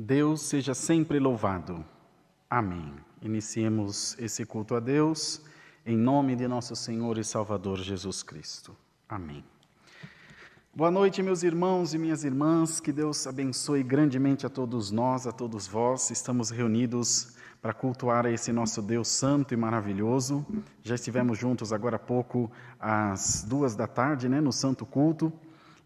Deus seja sempre louvado. Amém. Iniciemos esse culto a Deus em nome de nosso Senhor e Salvador Jesus Cristo. Amém. Boa noite, meus irmãos e minhas irmãs. Que Deus abençoe grandemente a todos nós, a todos vós. Estamos reunidos para cultuar a esse nosso Deus santo e maravilhoso. Já estivemos juntos agora há pouco, às 14h, no Santo Culto.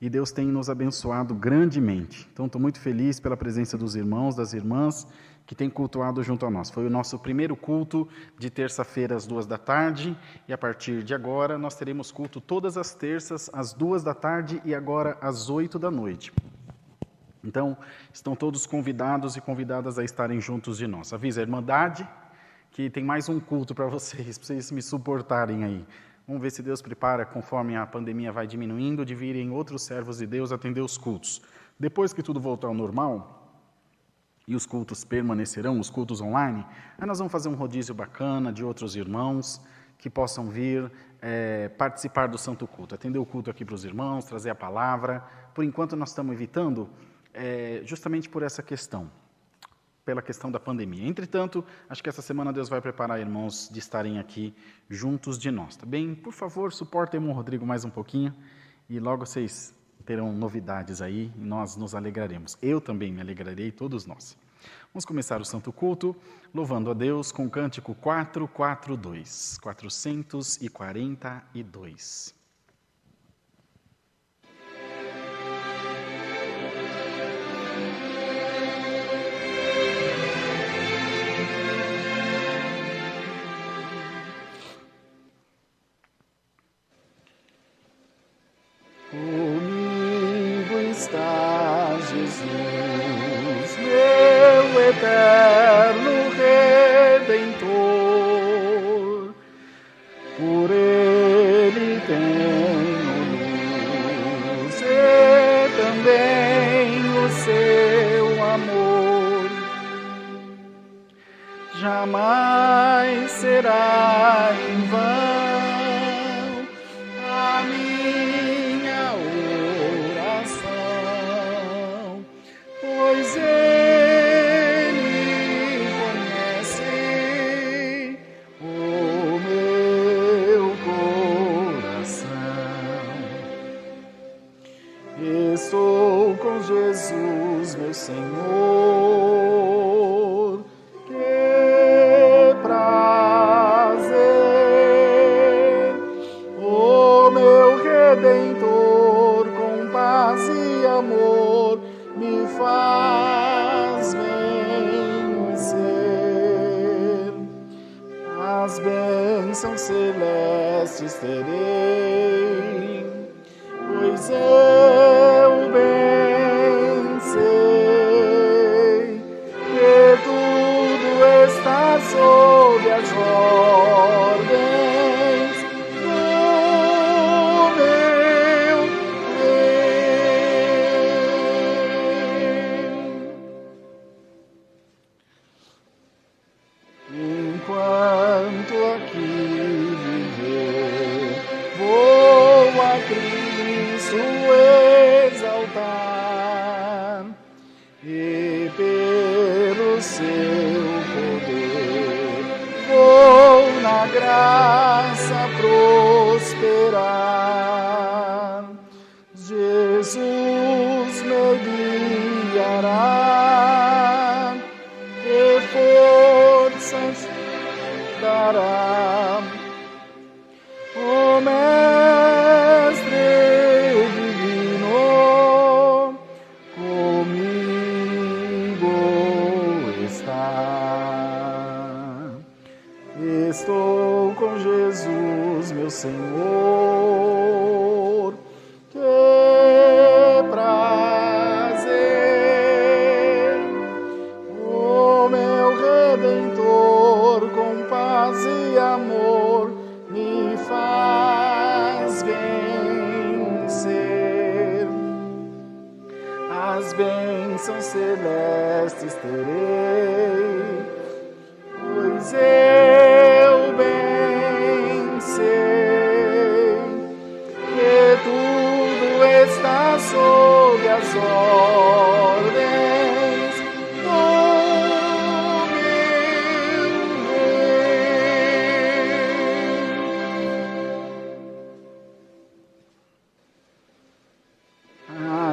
e Deus tem nos abençoado grandemente. Então, estou muito feliz pela presença dos irmãos, das irmãs, que têm cultuado junto a nós. Foi o nosso primeiro culto de terça-feira às 14h, e a partir de agora nós teremos culto todas as terças às 14h e agora às 20h. Então, estão todos convidados e convidadas a estarem juntos de nós. Avisa a Irmandade que tem mais um culto para vocês me suportarem aí. Vamos ver se Deus prepara, conforme a pandemia vai diminuindo, de virem outros servos de Deus atender os cultos. Depois que tudo voltar ao normal, e os cultos permanecerão, os cultos online, aí nós vamos fazer um rodízio bacana de outros irmãos que possam vir participar do Santo Culto, atender o culto aqui para os irmãos, trazer a palavra. Por enquanto nós estamos evitando, justamente por essa questão, pela questão da pandemia. Entretanto, acho que essa semana Deus vai preparar irmãos de estarem aqui juntos de nós, tá bem? Por favor, suportem o irmão Rodrigo mais um pouquinho e logo vocês terão novidades aí e nós nos alegraremos. Eu também me alegrarei, todos nós. Vamos começar o Santo Culto louvando a Deus com o cântico 442, 442. Comigo está Jesus, meu eterno Redentor. Por Ele tenho luz e também o seu amor. Jamais será em vão a minha oração, pois Ele conhece o meu coração. Estou com Jesus, meu Senhor. Que prazer! O meu Redentor, com paz e amor, me faz vencer. As bênçãos celestes terei, pois eu bem sei que tudo está sob as ordens do meu Rei. Enquanto aqui viver, vou a Cristo exaltar, e pelo seu poder vou na graça prosperar. Jesus me guiará e forças dará. O Mestre divino comigo está. Estou com Jesus, meu Senhor. Que prazer! O meu Redentor, com paz e amor, me faz vencer. As bênçãos celestes terei, pois eu bem sei que tudo está sob as ordens do meu Rei.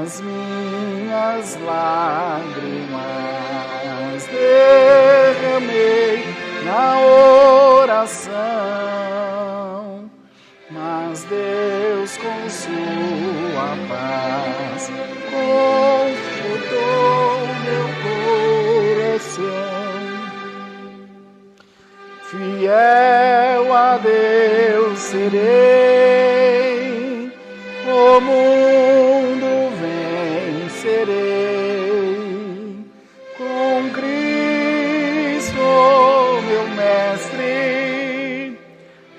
As minhas lágrimas derramei na oração, mas Deus com sua paz paz confortou meu coração. Fiel a Deus serei, o mundo vencerei. Com Cristo, meu Mestre,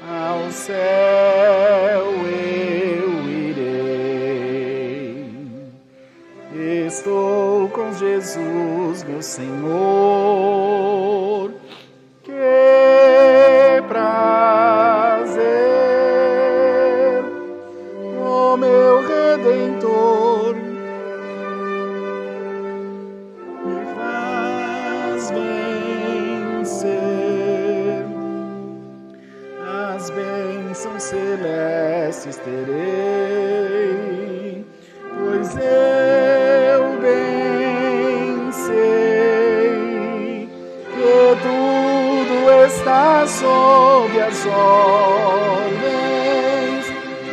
ao céu eu irei. Estou com Jesus, meu Senhor. Que prazer, ó meu Redentor, me faz vencer. As bênçãos celestes terei, pois eu bem sei que tudo está sob as ordens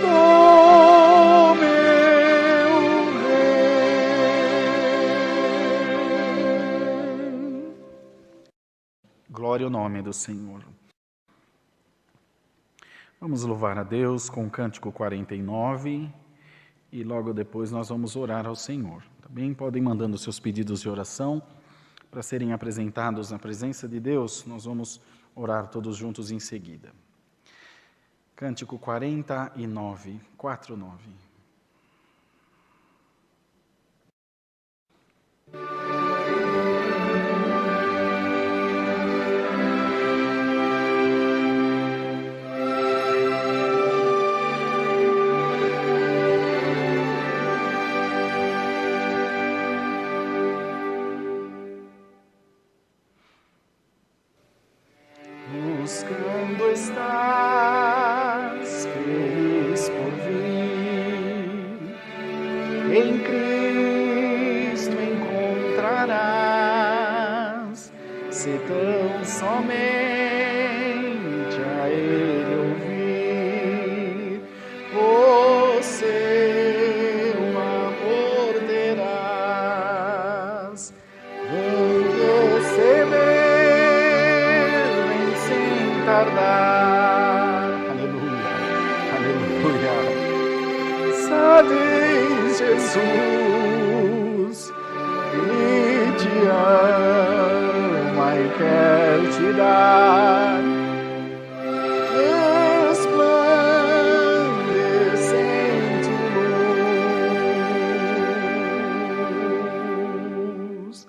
do meu Rei. Glória ao nome do Senhor. Vamos louvar a Deus com o cântico 49 e logo depois nós vamos orar ao Senhor. Também podem mandando seus pedidos de oração para serem apresentados na presença de Deus. Nós vamos orar todos juntos em seguida. Cântico 49, 49. Buscando estás, feliz por vir, em Cristo encontrarás, se tão somente a Ele ouvir, o seu amor terás. Vem receber, tardar. Aleluia, aleluia. Sabes, Jesus, que te ama e quer te dar resplandecente luz.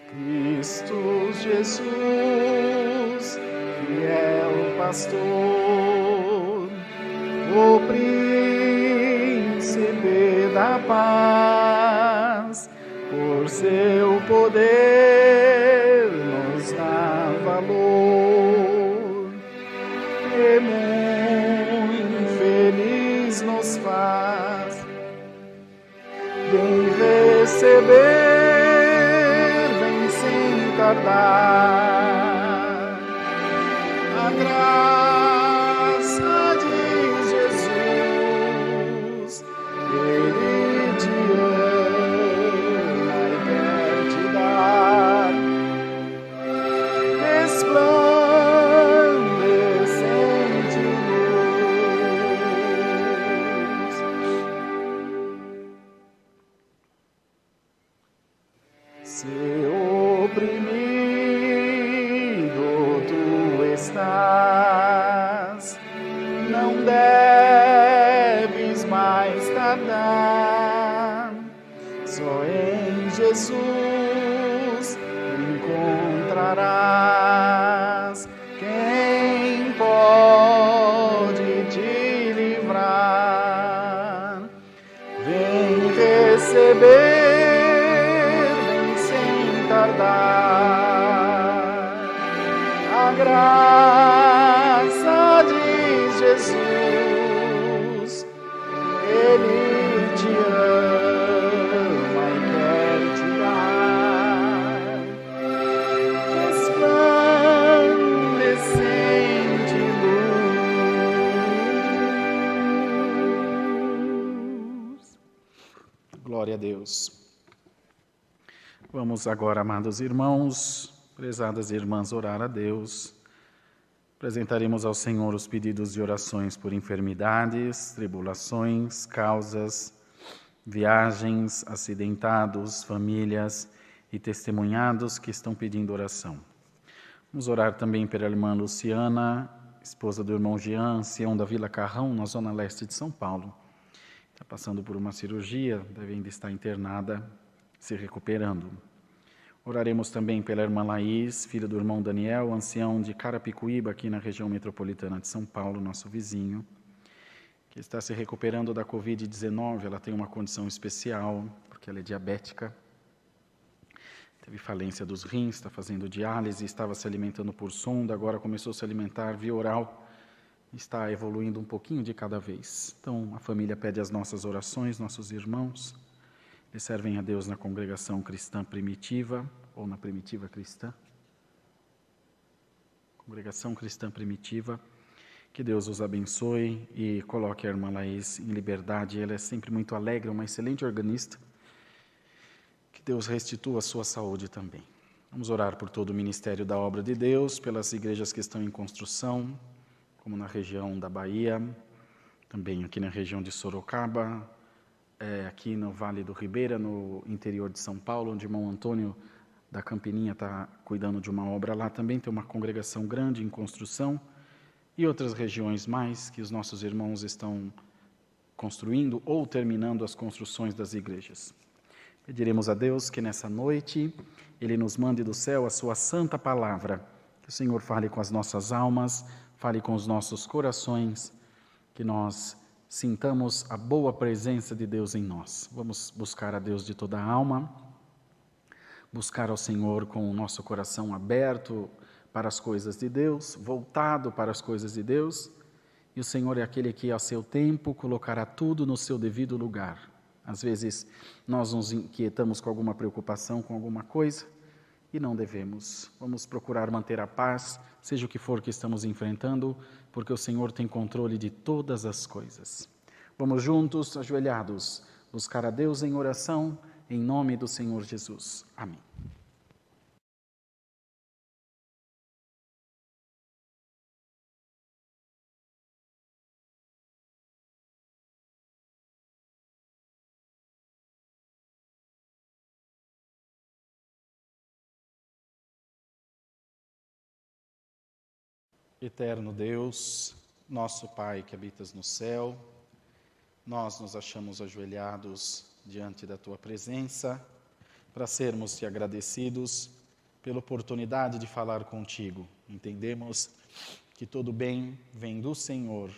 Cristo Jesus, fiel pastor, o príncipe da paz, por seu poder nos dá valor, e muito feliz nos faz. Vem receber, vem sem tardar, a graça de Jesus, Ele te ama e quer te dar resplandecente luz. Se oprimido tu estás, não deves mais tardar, só em Jesus encontrarás quem pode te livrar. Vem receber, vem sem tardar, a graça de Jesus, Ele te ama e quer te dar resplandecente luz. Glória a Deus. Vamos agora, amados irmãos, prezadas irmãs, orar a Deus. Apresentaremos ao Senhor os pedidos de orações por enfermidades, tribulações, causas, viagens, acidentados, famílias e testemunhados que estão pedindo oração. Vamos orar também pela irmã Luciana, esposa do irmão Jean, ancião da Vila Carrão, na zona leste de São Paulo. Está passando por uma cirurgia, deve ainda estar internada, se recuperando. Oraremos também pela irmã Laís, filha do irmão Daniel, ancião de Carapicuíba, aqui na região metropolitana de São Paulo, nosso vizinho, que está se recuperando da Covid-19. Ela tem uma condição especial, porque ela é diabética. Teve falência dos rins, está fazendo diálise, estava se alimentando por sonda, agora começou a se alimentar via oral, está evoluindo um pouquinho de cada vez. Então, a família pede as nossas orações, nossos irmãos, que servem a Deus na congregação cristã primitiva, ou na primitiva cristã. Congregação cristã primitiva, que Deus os abençoe e coloque a irmã Laís em liberdade. Ela é sempre muito alegre, uma excelente organista. Que Deus restitua a sua saúde também. Vamos orar por todo o ministério da obra de Deus, pelas igrejas que estão em construção, como na região da Bahia, também aqui na região de Sorocaba, aqui no Vale do Ribeira, no interior de São Paulo, onde o irmão Antônio da Campininha está cuidando de uma obra lá. Também tem uma congregação grande em construção e outras regiões mais que os nossos irmãos estão construindo ou terminando as construções das igrejas. Pediremos a Deus que nessa noite Ele nos mande do céu a sua santa palavra, que o Senhor fale com as nossas almas, fale com os nossos corações, que nós sintamos a boa presença de Deus em nós. Vamos buscar a Deus de toda a alma, buscar ao Senhor com o nosso coração aberto para as coisas de Deus, voltado para as coisas de Deus, e o Senhor é aquele que, a seu tempo, colocará tudo no seu devido lugar. Às vezes, nós nos inquietamos com alguma preocupação, com alguma coisa, e não devemos. Vamos procurar manter a paz, seja o que for que estamos enfrentando, porque o Senhor tem controle de todas as coisas. Vamos juntos, ajoelhados, buscar a Deus em oração, em nome do Senhor Jesus. Amém. Eterno Deus, nosso Pai que habitas no céu, nós nos achamos ajoelhados diante da Tua presença para sermos-te agradecidos pela oportunidade de falar contigo. Entendemos que todo bem vem do Senhor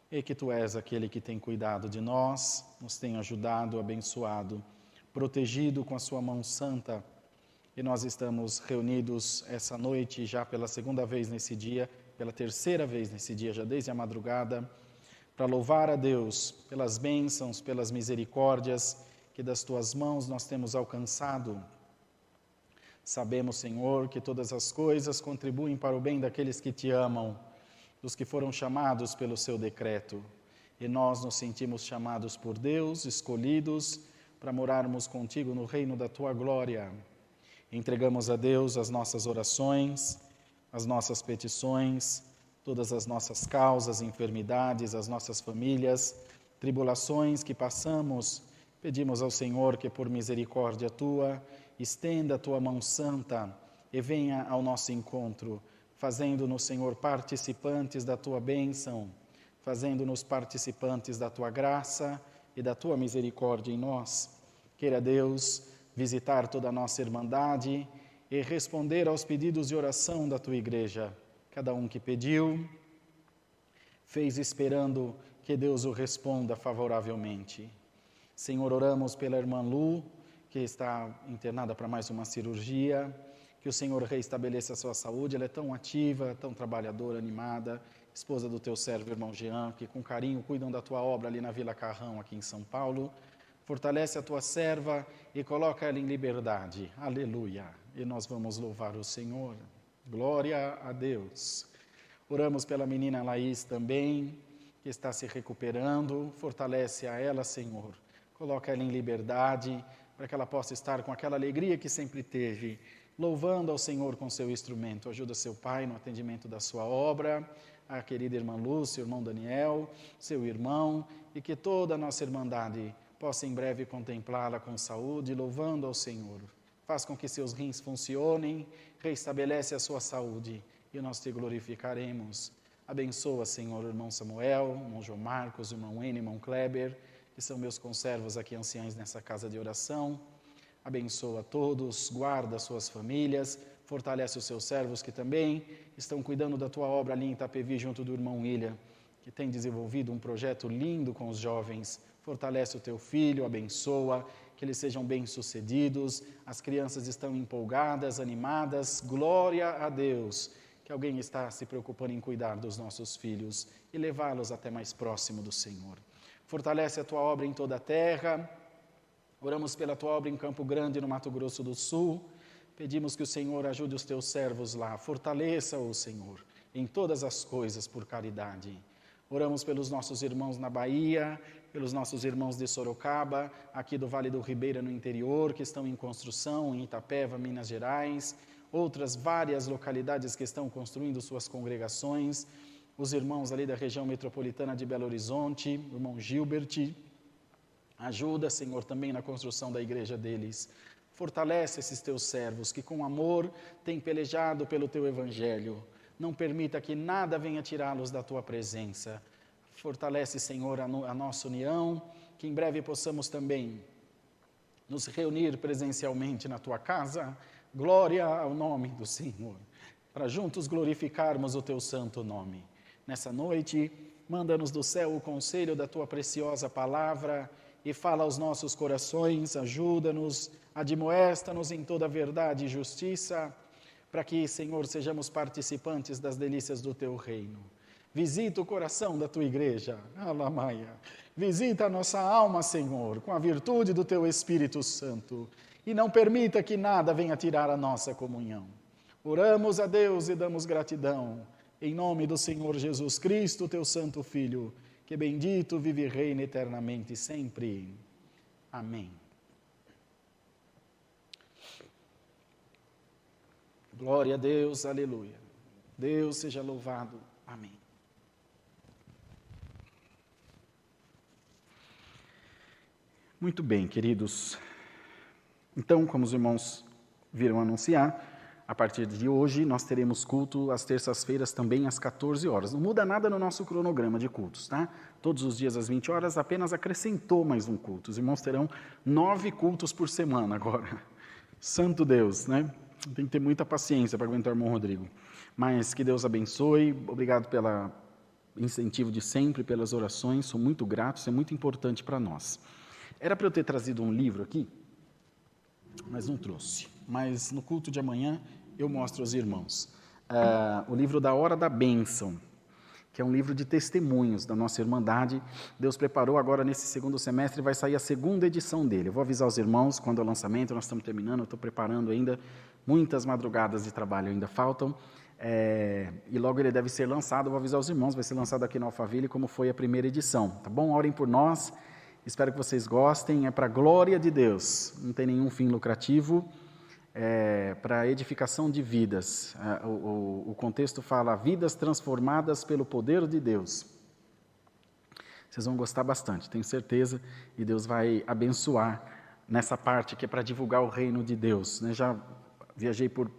e que Tu és aquele que tem cuidado de nós, nos tem ajudado, abençoado, protegido com a Sua mão santa. E nós estamos reunidos essa noite, já pela segunda vez nesse dia, pela terceira vez nesse dia, já desde a madrugada, para louvar a Deus pelas bênçãos, pelas misericórdias que das Tuas mãos nós temos alcançado. Sabemos, Senhor, que todas as coisas contribuem para o bem daqueles que Te amam, dos que foram chamados pelo Seu decreto. E nós nos sentimos chamados por Deus, escolhidos, para morarmos contigo no reino da Tua glória. Entregamos a Deus as nossas orações, as nossas petições, todas as nossas causas, enfermidades, as nossas famílias, tribulações que passamos. Pedimos ao Senhor que, por misericórdia Tua, estenda a Tua mão santa e venha ao nosso encontro, fazendo-nos, Senhor, participantes da Tua bênção, fazendo-nos participantes da Tua graça e da Tua misericórdia em nós. Queira Deus visitar toda a nossa irmandade e responder aos pedidos de oração da Tua igreja. Cada um que pediu, fez esperando que Deus o responda favoravelmente. Senhor, oramos pela irmã Lu, que está internada para mais uma cirurgia, que o Senhor reestabeleça a sua saúde. Ela é tão ativa, tão trabalhadora, animada, esposa do Teu servo, irmão Jean, que com carinho cuidam da Tua obra ali na Vila Carrão, aqui em São Paulo. Fortalece a Tua serva e coloca ela em liberdade. Aleluia. E nós vamos louvar o Senhor. Glória a Deus. Oramos pela menina Laís também, que está se recuperando. Fortalece a ela, Senhor. coloca ela em liberdade, para que ela possa estar com aquela alegria que sempre teve, louvando ao Senhor com seu instrumento. Ajuda seu pai no atendimento da sua obra, a querida irmã Lúcia, o irmão Daniel, seu irmão, e que toda a nossa irmandade possa em breve contemplá-la com saúde, louvando ao Senhor. Faz com que seus rins funcionem, restabelece a sua saúde, e nós te glorificaremos. Abençoa, Senhor, o irmão Samuel, o irmão João Marcos, o irmão Ene, o irmão Kleber, que são meus conservos aqui, anciães nessa casa de oração. Abençoa a todos, guarda as suas famílias, fortalece os seus servos que também estão cuidando da tua obra ali em Itapevi, junto do irmão William, que tem desenvolvido um projeto lindo com os jovens. Fortalece o teu filho, abençoa, que eles sejam bem-sucedidos. As crianças estão empolgadas, animadas. Glória a Deus, que alguém está se preocupando em cuidar dos nossos filhos e levá-los até mais próximo do Senhor. Fortalece a tua obra em toda a terra. Oramos pela tua obra em Campo Grande, no Mato Grosso do Sul. Pedimos que o Senhor ajude os teus servos lá. Fortaleça-o, Senhor, em todas as coisas por caridade. Oramos pelos nossos irmãos na Bahia, pelos nossos irmãos de Sorocaba, aqui do Vale do Ribeira, no interior, que estão em construção, em Itapeva, Minas Gerais, outras várias localidades que estão construindo suas congregações, os irmãos ali da região metropolitana de Belo Horizonte, o irmão Gilbert. Ajuda, Senhor, também na construção da igreja deles. Fortalece esses teus servos que com amor têm pelejado pelo teu evangelho. Não permita que nada venha tirá-los da tua presença. Fortalece, Senhor, a nossa união, que em breve possamos também nos reunir presencialmente na tua casa. Glória ao nome do Senhor, para juntos glorificarmos o teu santo nome. Nessa noite, manda-nos do céu o conselho da tua preciosa palavra e fala aos nossos corações, ajuda-nos, admoesta-nos em toda verdade e justiça, para que, Senhor, sejamos participantes das delícias do teu reino. Visita o coração da tua igreja, Alamaia. Visita a nossa alma, Senhor, com a virtude do teu Espírito Santo, e não permita que nada venha tirar a nossa comunhão. Oramos a Deus e damos gratidão, em nome do Senhor Jesus Cristo, teu santo Filho, que bendito vive e reina eternamente sempre. Amém. Glória a Deus, aleluia. Deus seja louvado. Amém. Muito bem, queridos. Então, como os irmãos viram anunciar, a partir de hoje nós teremos culto às terças-feiras também às 14 horas. Não muda nada no nosso cronograma de cultos, tá? Todos os dias às 20 horas, apenas acrescentou mais um culto. Os irmãos terão 9 cultos por semana agora. Santo Deus, né? Tem que ter muita paciência para aguentar o irmão Rodrigo. Mas que Deus abençoe. Obrigado pelo incentivo de sempre, pelas orações. Sou muito grato, isso é muito importante para nós. Era para eu ter trazido um livro aqui, mas não trouxe. Mas no culto de amanhã eu mostro aos irmãos. O livro da Hora da Bênção, que é um livro de testemunhos da nossa Irmandade. Deus preparou agora nesse segundo semestre, vai sair a segunda edição dele. Eu vou avisar os irmãos quando é o lançamento, nós estamos terminando, eu estou preparando ainda, muitas madrugadas de trabalho ainda faltam, e logo ele deve ser lançado, eu vou avisar os irmãos, vai ser lançado aqui no Alphaville como foi a primeira edição, tá bom? Orem por nós, espero que vocês gostem, é para a glória de Deus, não tem nenhum fim lucrativo, para a edificação de vidas. O contexto fala vidas transformadas pelo poder de Deus. Vocês vão gostar bastante, tenho certeza, e Deus vai abençoar nessa parte que é para divulgar o reino de Deus. Né? Já viajei por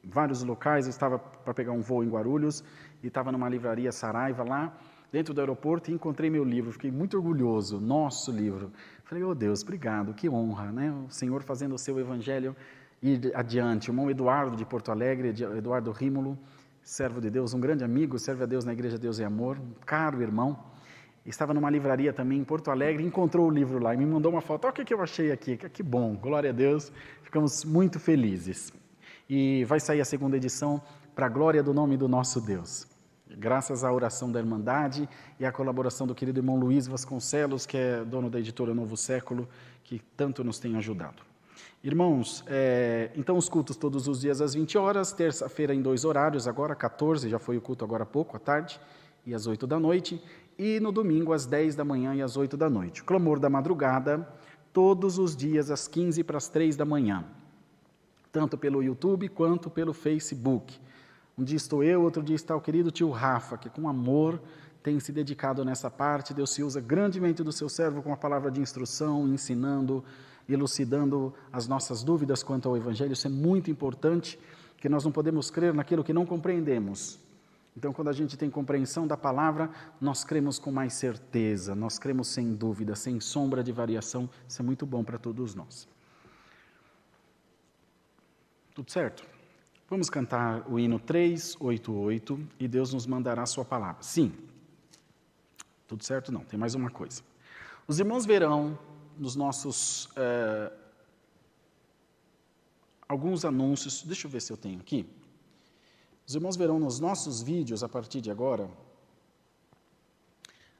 vários locais, estava para pegar um voo em Guarulhos, e estava numa livraria Saraiva lá, dentro do aeroporto, e encontrei meu livro, fiquei muito orgulhoso, nosso livro. Falei, oh Deus, obrigado, que honra, né? O Senhor fazendo o seu evangelho ir adiante. O irmão Eduardo de Porto Alegre, Eduardo Rímulo, servo de Deus, um grande amigo, serve a Deus na Igreja Deus e Amor, um caro irmão, estava numa livraria também em Porto Alegre, encontrou o livro lá e me mandou uma foto. Olha o que eu achei aqui, que bom, glória a Deus, ficamos muito felizes. E vai sair a segunda edição para a glória do nome do nosso Deus. Graças à oração da Irmandade e à colaboração do querido irmão Luiz Vasconcelos, que é dono da editora Novo Século, que tanto nos tem ajudado. Irmãos, então os cultos todos os dias às 20 horas, terça-feira em 2 horários, agora 14, já foi o culto agora há pouco, à tarde, e às 8 da noite, e no domingo às 10 da manhã e às 8 da noite. O clamor da madrugada todos os dias às 15 para as 3 da manhã, tanto pelo YouTube quanto pelo Facebook. Um dia estou eu, outro dia está o querido tio Rafa, que com amor tem se dedicado nessa parte. Deus se usa grandemente do seu servo com a palavra de instrução, ensinando, elucidando as nossas dúvidas quanto ao Evangelho. Isso é muito importante, que nós não podemos crer naquilo que não compreendemos. Então, quando a gente tem compreensão da palavra, nós cremos com mais certeza, nós cremos sem dúvida, sem sombra de variação. Isso é muito bom para todos nós. Tudo certo? Vamos cantar o hino 388 e Deus nos mandará a sua palavra. Sim. Tudo certo? Não, tem mais uma coisa. Os irmãos verão nos nossos alguns anúncios, deixa eu ver se eu tenho aqui. Os irmãos verão nos nossos vídeos, a partir de agora,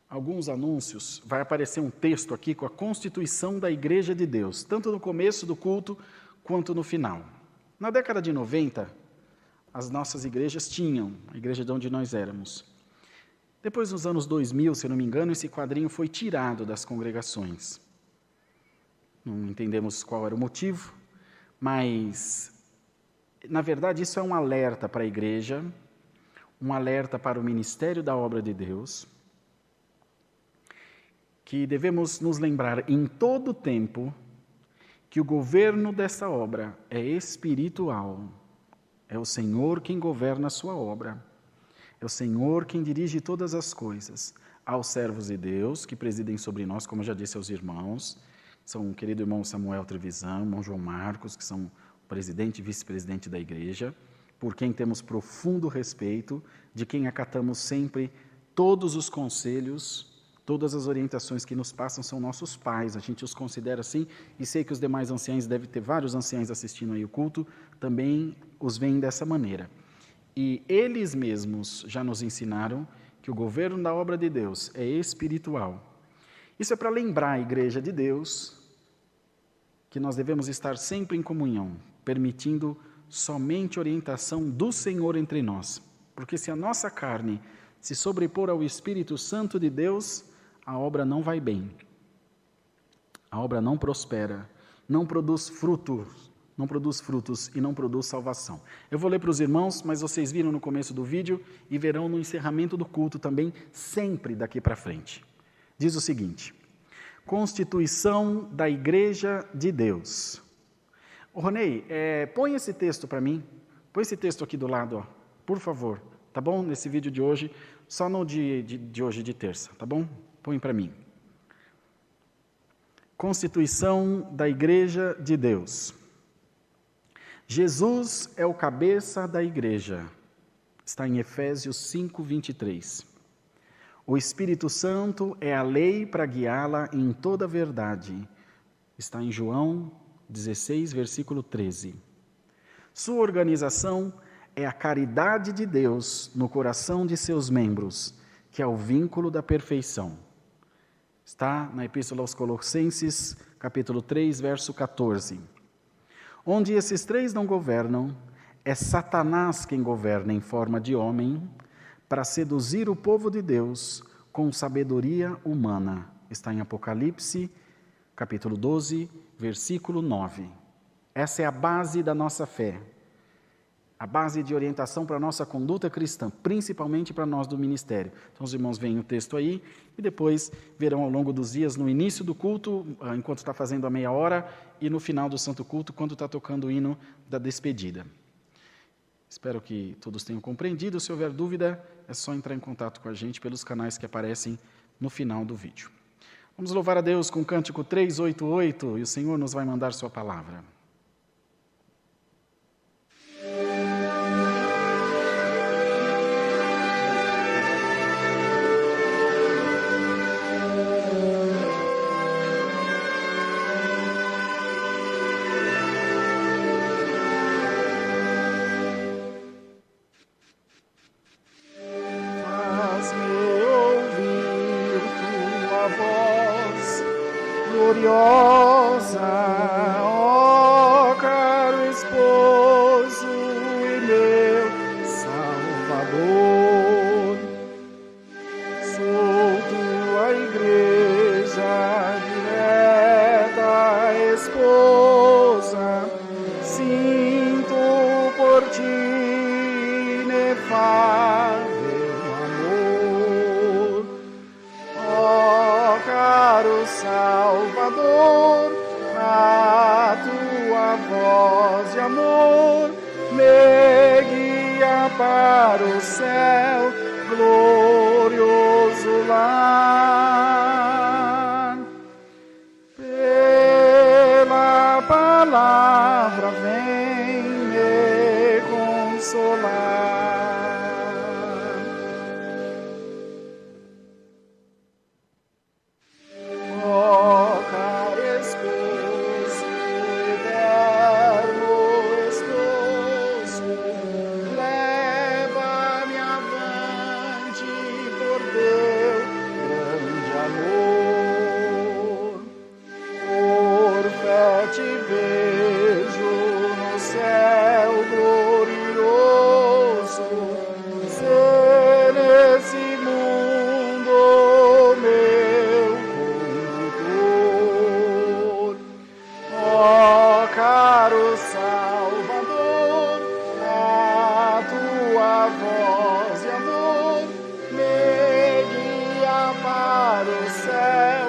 alguns anúncios, vai aparecer um texto aqui com a constituição da Igreja de Deus, tanto no começo do culto quanto no final. Na década de 90, as nossas igrejas tinham, a igreja de onde nós éramos. Depois, nos anos 2000, se eu não me engano, esse quadrinho foi tirado das congregações. Não entendemos qual era o motivo, mas, na verdade, isso é um alerta para a igreja, um alerta para o ministério da obra de Deus, que devemos nos lembrar em todo o tempo que o governo dessa obra é espiritual. É o Senhor quem governa a sua obra. É o Senhor quem dirige todas as coisas. Aos servos de Deus que presidem sobre nós, como eu já disse aos irmãos, são o querido irmão Samuel Trevisan, o irmão João Marcos, que são presidente e vice-presidente da igreja, por quem temos profundo respeito, de quem acatamos sempre todos os conselhos, todas as orientações que nos passam, são nossos pais, a gente os considera assim, e sei que os demais anciãos, deve ter vários anciãos assistindo aí o culto, também os veem dessa maneira. E eles mesmos já nos ensinaram que o governo da obra de Deus é espiritual. Isso é para lembrar a igreja de Deus que nós devemos estar sempre em comunhão, permitindo somente orientação do Senhor entre nós. Porque se a nossa carne se sobrepor ao Espírito Santo de Deus, a obra não vai bem. A obra não prospera, não produz frutos e não produz salvação. Eu vou ler para os irmãos, mas vocês viram no começo do vídeo e verão no encerramento do culto também, sempre daqui para frente. Diz o seguinte: Constituição da Igreja de Deus. Ronei, põe esse texto para mim, põe esse texto aqui do lado, ó, por favor, tá bom? Nesse vídeo de hoje, só no de hoje, de terça, tá bom? Põe para mim. Constituição da Igreja de Deus. Jesus é o cabeça da igreja. Está em Efésios 5:23. O Espírito Santo é a lei para guiá-la em toda a verdade. Está em João 16, versículo 13. Sua organização é a caridade de Deus no coração de seus membros, que é o vínculo da perfeição. Está na Epístola aos Colossenses, capítulo 3, verso 14. Onde esses três não governam, é Satanás quem governa em forma de homem, para seduzir o povo de Deus com sabedoria humana. Está em Apocalipse, capítulo 12, versículo 9. Essa é a base da nossa fé, a base de orientação para a nossa conduta cristã, principalmente para nós do ministério. Então os irmãos veem o texto aí e depois verão ao longo dos dias, no início do culto, enquanto está fazendo a meia hora, e no final do santo culto, quando está tocando o hino da despedida. Espero que todos tenham compreendido. Se houver dúvida, é só entrar em contato com a gente pelos canais que aparecem no final do vídeo. Vamos louvar a Deus com o cântico 388 e o Senhor nos vai mandar sua palavra. Gloriosa, ó esposa, sinto por ti inefável amor. Ó caro Salvador, a tua voz de amor me guia para o céu, glorioso lar. Pela palavra vem me consolar. Ó caro esposo, eterno esposo, leva-me avante por teu grande amor. Por fé te vejo no céu glorioso, ser nesse mundo meu condutor. Ó caro Salvador, a tua voz de amor me guia para o céu,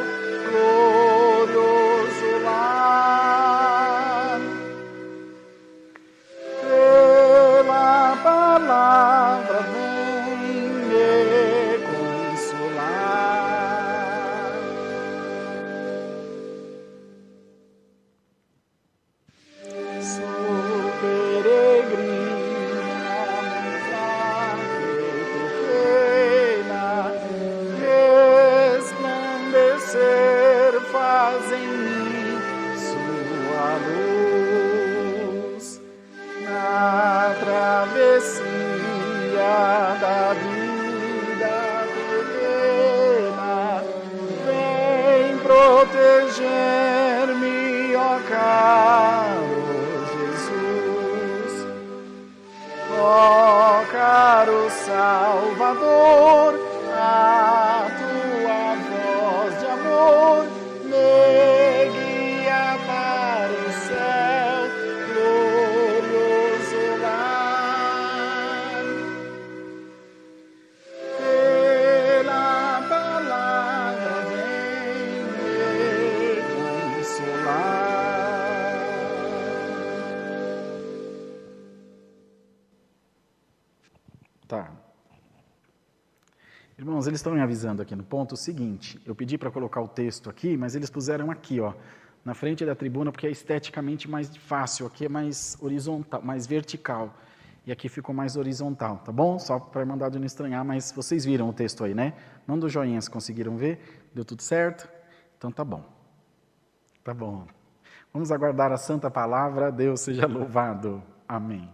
glorioso lar. Pela palavra vem me consolar. Sou peregrina, mãe fraca e pequena, resplandecer faz em mim sua luz. Na travessia da vida terrena, vem proteger-me, ó caro Jesus. Ó caro Salvador, a tua voz de amor me guia para o céu, glorioso lar. Pela palavra vem me consolar. Tá. Irmãos, eles estão me avisando aqui no ponto seguinte. Eu pedi para colocar o texto aqui, mas eles puseram aqui, ó, na frente da tribuna, porque é esteticamente mais fácil. Aqui é mais horizontal, mais vertical. E aqui ficou mais horizontal, tá bom? Só para a Irmandade não estranhar, mas vocês viram o texto aí, né? Manda o joinha se conseguiram ver. Deu tudo certo? Então tá bom. Tá bom. Vamos aguardar a santa palavra. Deus seja louvado. Amém.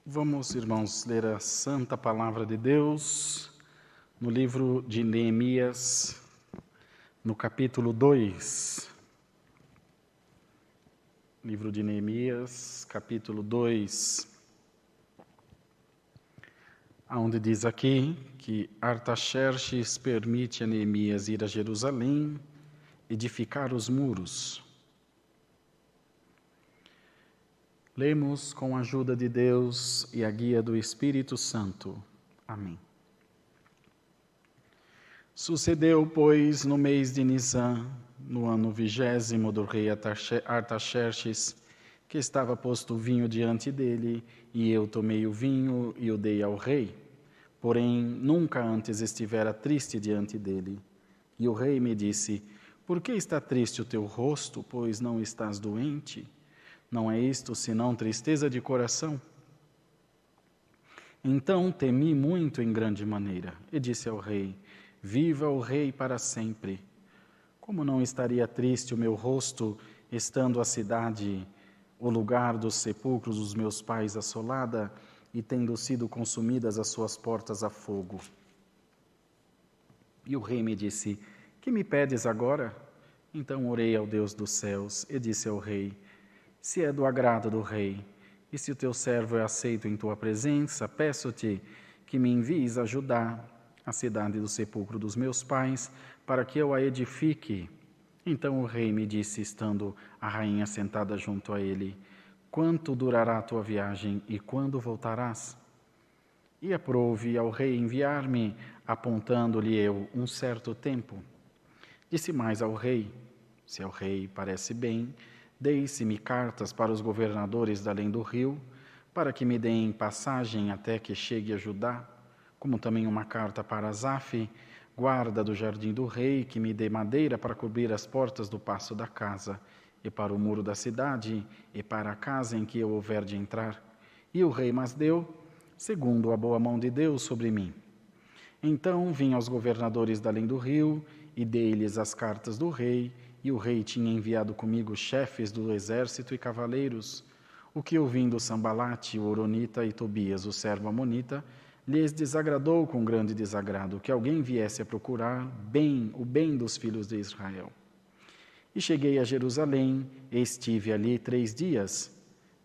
Vamos, irmãos, ler a santa palavra de Deus no livro de Neemias, no capítulo 2. Livro de Neemias, capítulo 2, onde diz aqui que Artaxerxes permite a Neemias ir a Jerusalém, edificar os muros. Lemos com a ajuda de Deus e a guia do Espírito Santo. Amém. Sucedeu, pois, no mês de Nisan, no ano 20º do rei Artaxerxes, que estava posto o vinho diante dele, e eu tomei o vinho e o dei ao rei. Porém, nunca antes estivera triste diante dele. E o rei me disse: por que está triste o teu rosto, pois não estás doente? Não é isto senão tristeza de coração? Então temi muito em grande maneira, e disse ao rei: viva o rei para sempre. Como não estaria triste o meu rosto, estando a cidade, o lugar dos sepulcros dos meus pais assolada, e tendo sido consumidas as suas portas a fogo? E o rei me disse: que me pedes agora? Então orei ao Deus dos céus, e disse ao rei: se é do agrado do rei, e se o teu servo é aceito em tua presença, peço-te que me envies a Judá, a cidade do sepulcro dos meus pais, para que eu a edifique. Então o rei me disse, estando a rainha sentada junto a ele: quanto durará a tua viagem e quando voltarás? E aprouve ao rei enviar-me, apontando-lhe eu um certo tempo. Disse mais ao rei: se ao rei parece bem, deis-me cartas para os governadores da além do rio, para que me deem passagem até que chegue a Judá, como também uma carta para Asaf, guarda do jardim do rei, que me dê madeira para cobrir as portas do paço da casa, e para o muro da cidade, e para a casa em que eu houver de entrar. E o rei mas deu, segundo a boa mão de Deus sobre mim. Então vim aos governadores da além do rio, e dei-lhes as cartas do rei, e o rei tinha enviado comigo chefes do exército e cavaleiros, o que, ouvindo Sambalate, o Horonita, e Tobias, o servo amonita, lhes desagradou com grande desagrado que alguém viesse a procurar o bem dos filhos de Israel. E cheguei a Jerusalém, e estive ali 3 dias.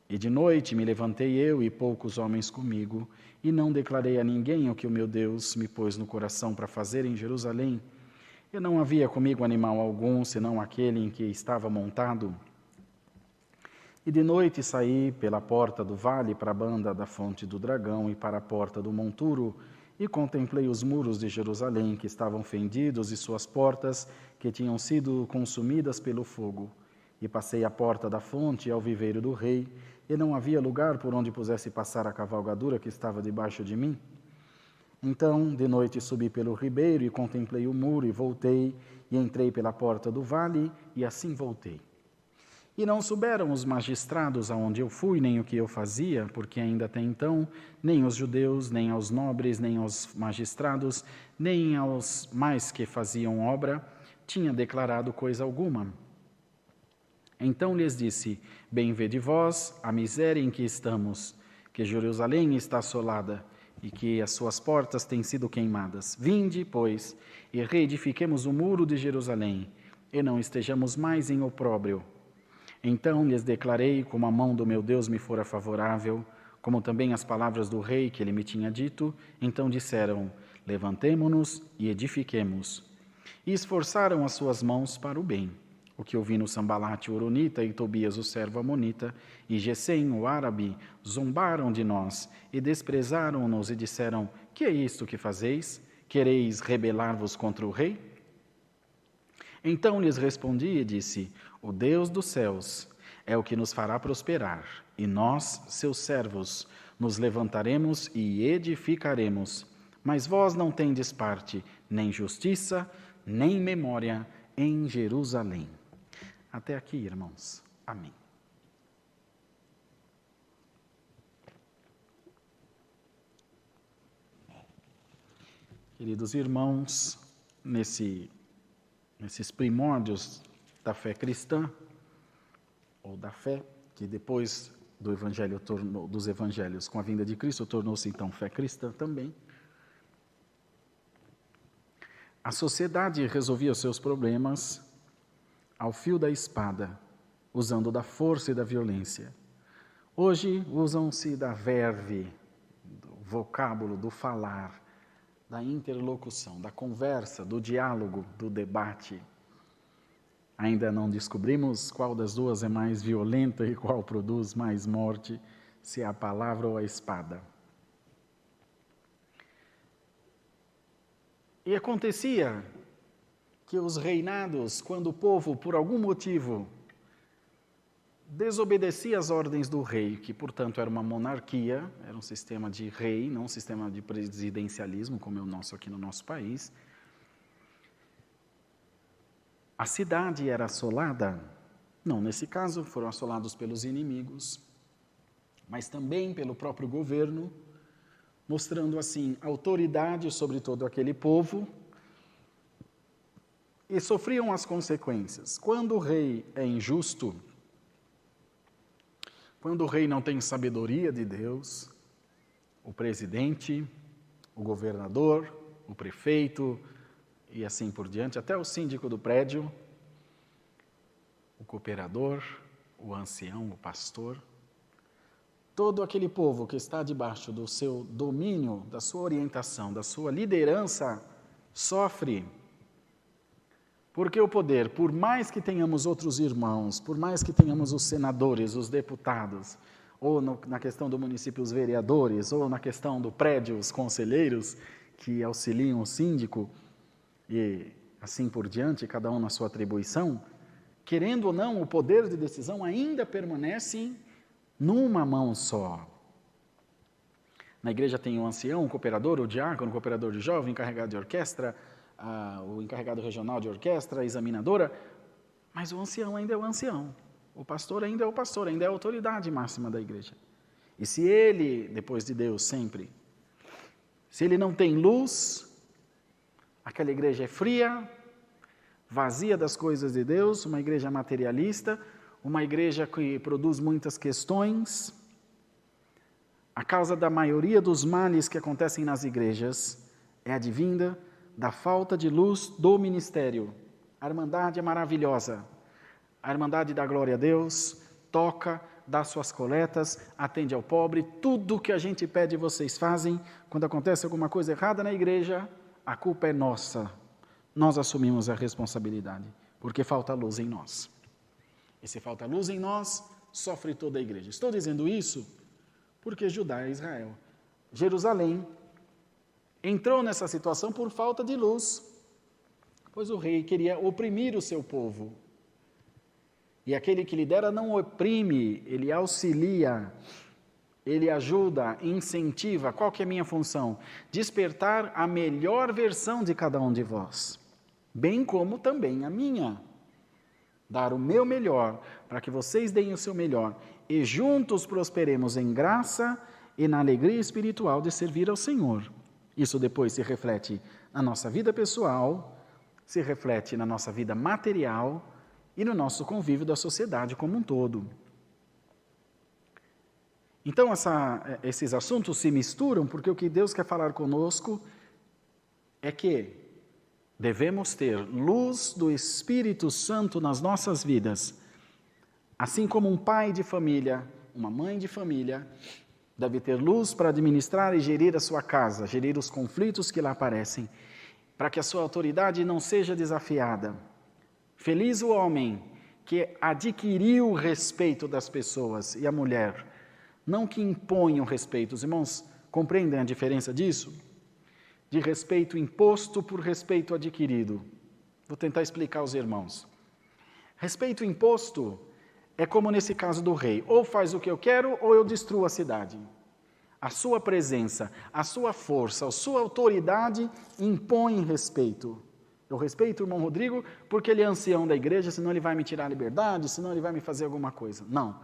E de noite me levantei eu e poucos homens comigo, e não declarei a ninguém o que o meu Deus me pôs no coração para fazer em Jerusalém. E não havia comigo animal algum, senão aquele em que estava montado. E de noite saí pela porta do vale para a banda da fonte do dragão e para a porta do monturo, e contemplei os muros de Jerusalém, que estavam fendidos, e suas portas, que tinham sido consumidas pelo fogo. E passei à porta da fonte e ao viveiro do rei, e não havia lugar por onde pusesse passar a cavalgadura que estava debaixo de mim. Então, de noite subi pelo ribeiro e contemplei o muro e voltei, e entrei pela porta do vale, e assim voltei. E não souberam os magistrados aonde eu fui, nem o que eu fazia, porque ainda até então, nem os judeus, nem aos nobres, nem aos magistrados, nem aos mais que faziam obra, tinha declarado coisa alguma. Então lhes disse: bem vede vós a miséria em que estamos, que Jerusalém está assolada, e que as suas portas têm sido queimadas. Vinde, pois, e reedifiquemos o muro de Jerusalém, e não estejamos mais em opróbrio. Então lhes declarei como a mão do meu Deus me fora favorável, como também as palavras do rei que ele me tinha dito. Então disseram: levantemo-nos e edifiquemos. E esforçaram as suas mãos para o bem. O que ouvi no Sambalate, o Horonita, e Tobias, o servo amonita, e Gesem, o árabe, zombaram de nós e desprezaram-nos e disseram: que é isto que fazeis? Quereis rebelar-vos contra o rei? Então lhes respondi e disse: o Deus dos céus é o que nos fará prosperar, e nós, seus servos, nos levantaremos e edificaremos. Mas vós não tendes parte, nem justiça, nem memória em Jerusalém. Até aqui, irmãos. Amém. Queridos irmãos, nesses primórdios da fé cristã, ou da fé, que depois dos evangelhos, com a vinda de Cristo, tornou-se então fé cristã também, a sociedade resolvia os seus problemas ao fio da espada, usando da força e da violência. Hoje usam-se da verve, do vocábulo, do falar, da interlocução, da conversa, do diálogo, do debate. Ainda não descobrimos qual das duas é mais violenta e qual produz mais morte, se é a palavra ou a espada. E acontecia que os reinados, quando o povo, por algum motivo, desobedecia às ordens do rei, que, portanto, era uma monarquia, era um sistema de rei, não um sistema de presidencialismo, como é o nosso aqui no nosso país, a cidade era assolada, não, nesse caso foram assolados pelos inimigos, mas também pelo próprio governo, mostrando assim autoridade sobre todo aquele povo, e sofriam as consequências. Quando o rei é injusto, quando o rei não tem sabedoria de Deus, o presidente, o governador, o prefeito e assim por diante, até o síndico do prédio, o cooperador, o ancião, o pastor, todo aquele povo que está debaixo do seu domínio, da sua orientação, da sua liderança, sofre. Porque o poder, por mais que tenhamos outros irmãos, por mais que tenhamos os senadores, os deputados, ou na questão do município os vereadores, ou na questão do prédio os conselheiros que auxiliam o síndico, e assim por diante, cada um na sua atribuição, querendo ou não, o poder de decisão ainda permanece numa mão só. Na igreja tem o ancião, o cooperador, o diácono, o cooperador de jovem, o encarregado de orquestra, o encarregado regional de orquestra, a examinadora, mas o ancião ainda é o ancião, o pastor ainda é o pastor, ainda é a autoridade máxima da igreja. E se ele, depois de Deus sempre, se ele não tem luz, aquela igreja é fria, vazia das coisas de Deus, uma igreja materialista, uma igreja que produz muitas questões. A causa da maioria dos males que acontecem nas igrejas é advinda da falta de luz do ministério. A Irmandade é maravilhosa. A Irmandade dá glória a Deus, toca, dá suas coletas, atende ao pobre. Tudo que a gente pede vocês fazem. Quando acontece alguma coisa errada na igreja, a culpa é nossa. Nós assumimos a responsabilidade, porque falta luz em nós. E se falta luz em nós, sofre toda a igreja. Estou dizendo isso porque Judá é Israel. Jerusalém entrou nessa situação por falta de luz, pois o rei queria oprimir o seu povo. E aquele que lidera não oprime, ele auxilia, ele ajuda, incentiva. Qual que é a minha função? Despertar a melhor versão de cada um de vós, bem como também a minha. Dar o meu melhor, para que vocês deem o seu melhor, e juntos prosperemos em graça e na alegria espiritual de servir ao Senhor. Isso depois se reflete na nossa vida pessoal, se reflete na nossa vida material e no nosso convívio da sociedade como um todo. Então, esses assuntos se misturam porque o que Deus quer falar conosco é que devemos ter luz do Espírito Santo nas nossas vidas, assim como um pai de família, uma mãe de família, deve ter luz para administrar e gerir a sua casa, gerir os conflitos que lá aparecem, para que a sua autoridade não seja desafiada. Feliz o homem que adquiriu o respeito das pessoas, e a mulher, não que impõe o respeito. Os irmãos compreendem a diferença disso? De respeito imposto por respeito adquirido. Vou tentar explicar aos irmãos. Respeito imposto é como nesse caso do rei, ou faz o que eu quero ou eu destruo a cidade. A sua presença, a sua força, a sua autoridade impõe respeito. Eu respeito o irmão Rodrigo porque ele é ancião da igreja, senão ele vai me tirar a liberdade, senão ele vai me fazer alguma coisa. Não,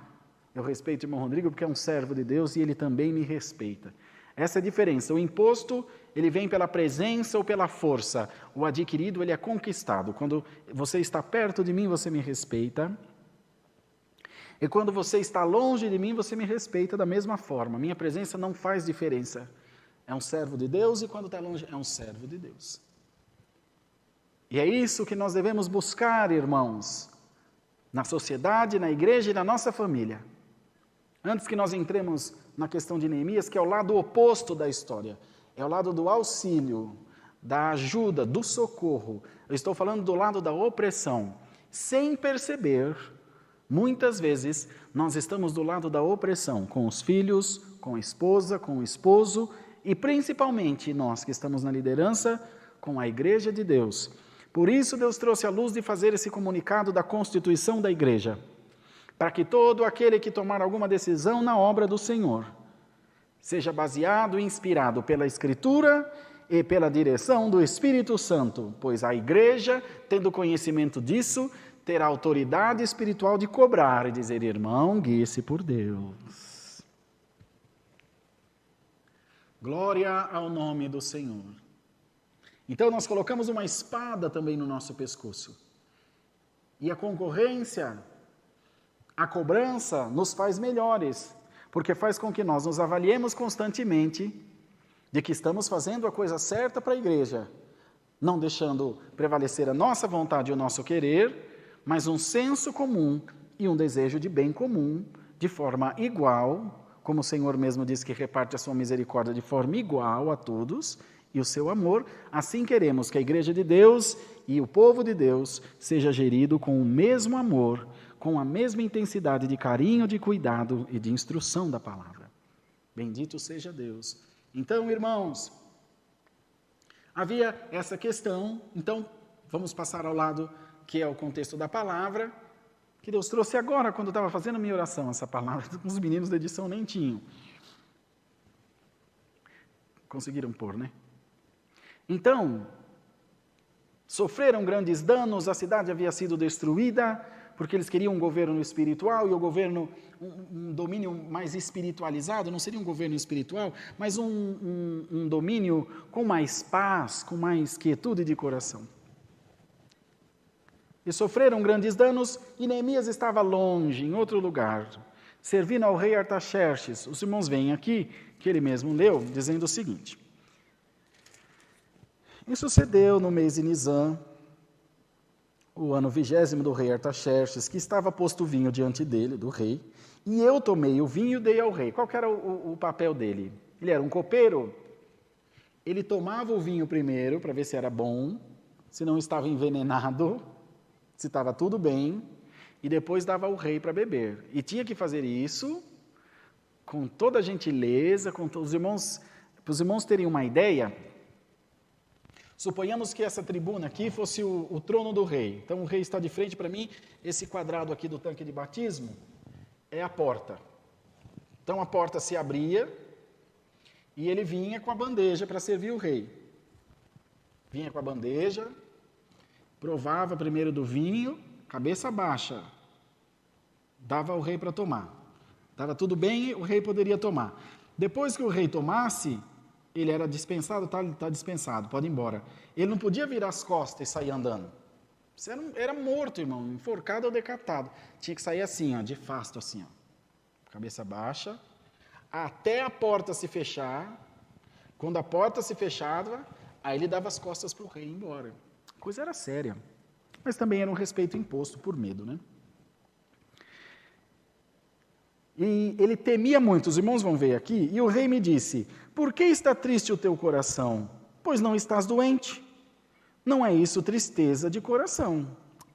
eu respeito o irmão Rodrigo porque é um servo de Deus e ele também me respeita. Essa é a diferença. O imposto, ele vem pela presença ou pela força. O adquirido, ele é conquistado. Quando você está perto de mim, você me respeita. E quando você está longe de mim, você me respeita da mesma forma. Minha presença não faz diferença. É um servo de Deus e quando está longe, é um servo de Deus. E é isso que nós devemos buscar, irmãos, na sociedade, na igreja e na nossa família. Antes que nós entremos na questão de Neemias, que é o lado oposto da história. É o lado do auxílio, da ajuda, do socorro. Eu estou falando do lado da opressão. sem perceber, muitas vezes nós estamos do lado da opressão, com os filhos, com a esposa, com o esposo e principalmente nós que estamos na liderança, com a igreja de Deus. Por isso Deus trouxe a luz de fazer esse comunicado da constituição da igreja, para que todo aquele que tomar alguma decisão na obra do Senhor seja baseado e inspirado pela Escritura e pela direção do Espírito Santo, pois a igreja, tendo conhecimento disso, terá autoridade espiritual de cobrar e dizer: irmão, guie-se por Deus. Glória ao nome do Senhor. Então nós colocamos uma espada também no nosso pescoço. E a concorrência, a cobrança nos faz melhores, porque faz com que nós nos avaliemos constantemente de que estamos fazendo a coisa certa para a igreja, não deixando prevalecer a nossa vontade e o nosso querer, mas um senso comum e um desejo de bem comum, de forma igual, como o Senhor mesmo diz que reparte a sua misericórdia de forma igual a todos, e o seu amor. Assim queremos que a igreja de Deus e o povo de Deus seja gerido com o mesmo amor, com a mesma intensidade de carinho, de cuidado e de instrução da palavra. Bendito seja Deus. Então, irmãos, havia essa questão. Então, vamos passar ao lado que é o contexto da palavra, que Deus trouxe agora, quando eu estava fazendo a minha oração, essa palavra, os meninos da edição nem tinham. Conseguiram pôr, né? Então, sofreram grandes danos, a cidade havia sido destruída, porque eles queriam um governo espiritual, e o governo, um domínio mais espiritualizado, não seria um governo espiritual, mas um domínio com mais paz, com mais quietude de coração. E sofreram grandes danos, e Neemias estava longe, em outro lugar, servindo ao rei Artaxerxes. Os irmãos veem aqui, que ele mesmo leu, dizendo o seguinte: e sucedeu no mês de Nisan, o ano 20º do rei Artaxerxes, que estava posto o vinho diante dele, do rei, e eu tomei o vinho e dei ao rei. Qual que era o papel dele? Ele era um copeiro. Ele tomava o vinho primeiro, para ver se era bom, se não estava envenenado, se estava tudo bem, e depois dava ao rei para beber. E tinha que fazer isso com toda a gentileza, com todos os irmãos, para os irmãos terem uma ideia. Suponhamos que essa tribuna aqui fosse o trono do rei. Então o rei está de frente para mim, esse quadrado aqui do tanque de batismo é a porta. Então a porta se abria e ele vinha com a bandeja para servir o rei. Vinha com a bandeja, provava primeiro do vinho, cabeça baixa, dava ao rei para tomar. Estava tudo bem, o rei poderia tomar. Depois que o rei tomasse, ele era dispensado, está dispensado, pode ir embora. Ele não podia virar as costas e sair andando. Você era morto, irmão, enforcado ou decapitado. Tinha que sair assim, ó, de fasto, assim, ó, cabeça baixa, até a porta se fechar. Quando a porta se fechava, aí ele dava as costas para o rei ir embora. A coisa era séria, mas também era um respeito imposto por medo, né? E ele temia muito, os irmãos vão ver aqui, e o rei me disse: por que está triste o teu coração? Pois não estás doente. Não é isso tristeza de coração.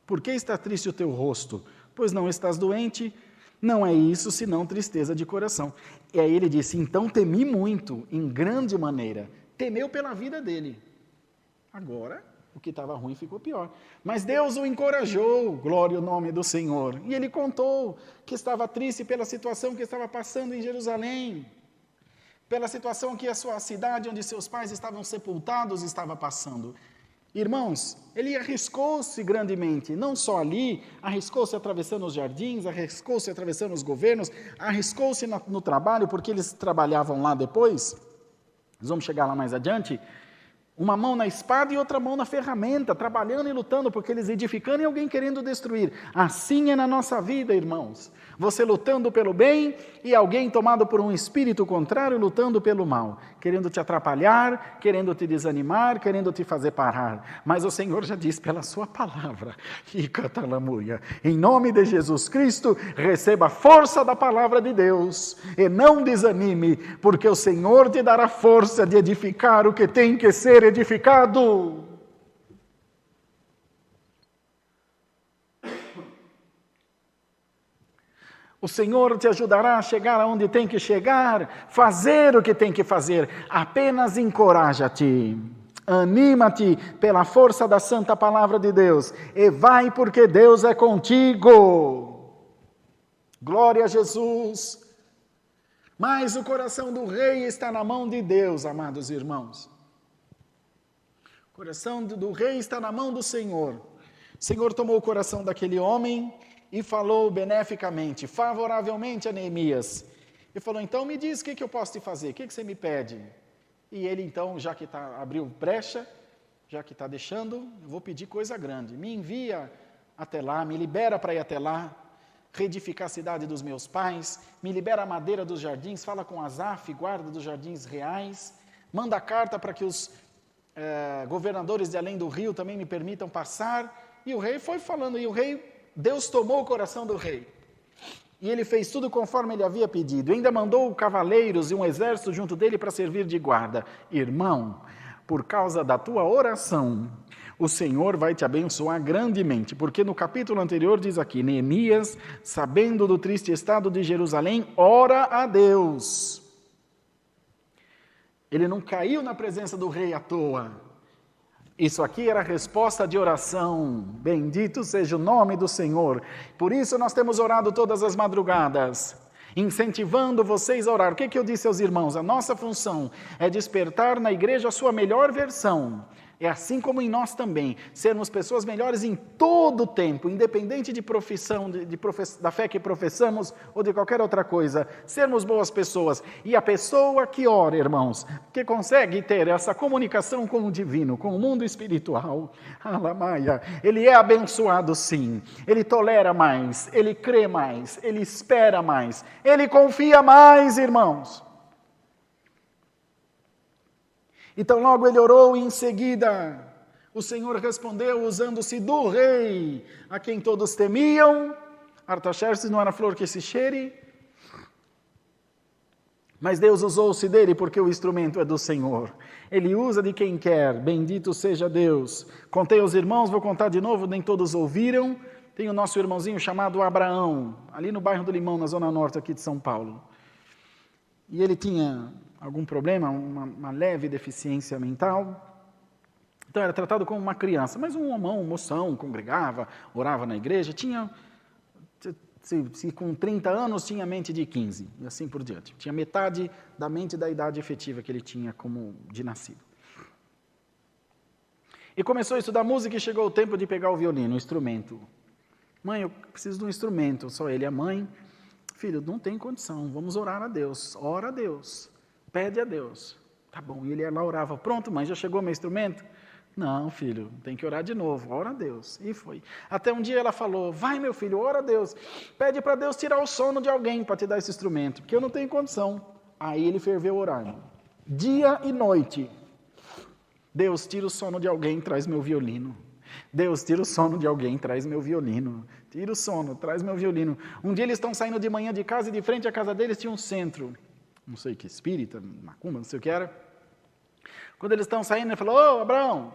Por que está triste o teu rosto? Pois não estás doente. Não é isso senão tristeza de coração. E aí ele disse: então temi muito, em grande maneira. Temeu pela vida dele. Agora, o que estava ruim ficou pior. Mas Deus o encorajou, glória ao nome do Senhor. E ele contou que estava triste pela situação que estava passando em Jerusalém, pela situação que a sua cidade, onde seus pais estavam sepultados, estava passando. Irmãos, ele arriscou-se grandemente, não só ali, arriscou-se atravessando os jardins, arriscou-se atravessando os governos, arriscou-se no trabalho, porque eles trabalhavam lá depois, nós vamos chegar lá mais adiante, uma mão na espada e outra mão na ferramenta, trabalhando e lutando, porque eles edificando e alguém querendo destruir. Assim é na nossa vida, irmãos. Você lutando pelo bem e alguém tomado por um espírito contrário lutando pelo mal, querendo te atrapalhar, querendo te desanimar, querendo te fazer parar. Mas o Senhor já diz pela sua palavra, em nome de Jesus Cristo, receba a força da palavra de Deus e não desanime, porque o Senhor te dará força de edificar o que tem que ser edificado. O Senhor te ajudará a chegar aonde tem que chegar, fazer o que tem que fazer. Apenas encoraja-te, anima-te pela força da santa palavra de Deus e vai porque Deus é contigo. Glória a Jesus. Mas o coração do rei está na mão de Deus, amados irmãos. O coração do rei está na mão do Senhor. O Senhor tomou o coração daquele homem e falou beneficamente, favoravelmente a Neemias. E falou, então me diz o que eu posso te fazer, o que você me pede? E ele então, já que abriu brecha, já que está deixando, eu vou pedir coisa grande. Me envia até lá, me libera para ir até lá, reedificar a cidade dos meus pais, me libera a madeira dos jardins, fala com Asaf, guarda dos jardins reais, manda carta para que os governadores de além do rio também me permitam passar. E o rei foi falando, Deus tomou o coração do rei. E ele fez tudo conforme ele havia pedido. E ainda mandou cavaleiros e um exército junto dele para servir de guarda. Irmão, por causa da tua oração, o Senhor vai te abençoar grandemente. Porque no capítulo anterior diz aqui, Neemias, sabendo do triste estado de Jerusalém, ora a Deus. Ele não caiu na presença do rei à toa. Isso aqui era resposta de oração. Bendito seja o nome do Senhor. Por isso nós temos orado todas as madrugadas, incentivando vocês a orar. O que eu disse aos irmãos? A nossa função é despertar na igreja a sua melhor versão. É assim como em nós também, sermos pessoas melhores em todo o tempo, independente de profissão, da fé que professamos ou de qualquer outra coisa, sermos boas pessoas. E a pessoa que ora, irmãos, que consegue ter essa comunicação com o divino, com o mundo espiritual, alamaia, ele é abençoado sim, ele tolera mais, ele crê mais, ele espera mais, ele confia mais, irmãos. Então logo ele orou e em seguida o Senhor respondeu usando-se do rei, a quem todos temiam. Artaxerxes não era flor que se cheire, mas Deus usou-se dele porque o instrumento é do Senhor. Ele usa de quem quer, bendito seja Deus. Contei aos irmãos, vou contar de novo, nem todos ouviram. Tem o nosso irmãozinho chamado Abraão, ali no bairro do Limão, na zona norte aqui de São Paulo. E ele tinha algum problema, uma leve deficiência mental. Então era tratado como uma criança, mas um moção, congregava, orava na igreja, tinha, se com 30 anos tinha mente de 15, e assim por diante. Tinha metade da mente da idade efetiva que ele tinha como de nascido. E começou a estudar música e chegou o tempo de pegar o violino, o instrumento. Mãe, eu preciso de um instrumento, só ele e a mãe. Filho, não tem condição, vamos orar a Deus, ora a Deus. Pede a Deus. Tá bom, e ele lá orava, pronto mãe, já chegou meu instrumento? Não, filho, tem que orar de novo, ora a Deus. E foi. Até um dia ela falou, vai meu filho, ora a Deus. Pede para Deus tirar o sono de alguém para te dar esse instrumento, porque eu não tenho condição. Aí ele ferveu orar. Dia e noite. Deus, tira o sono de alguém, traz meu violino. Deus, tira o sono de alguém, traz meu violino. Tira o sono, traz meu violino. Um dia eles estão saindo de manhã de casa e de frente à casa deles tinha um centro. Não sei que espírita, macumba, não sei o que era. Quando eles estão saindo, ele falou, ô Abraão,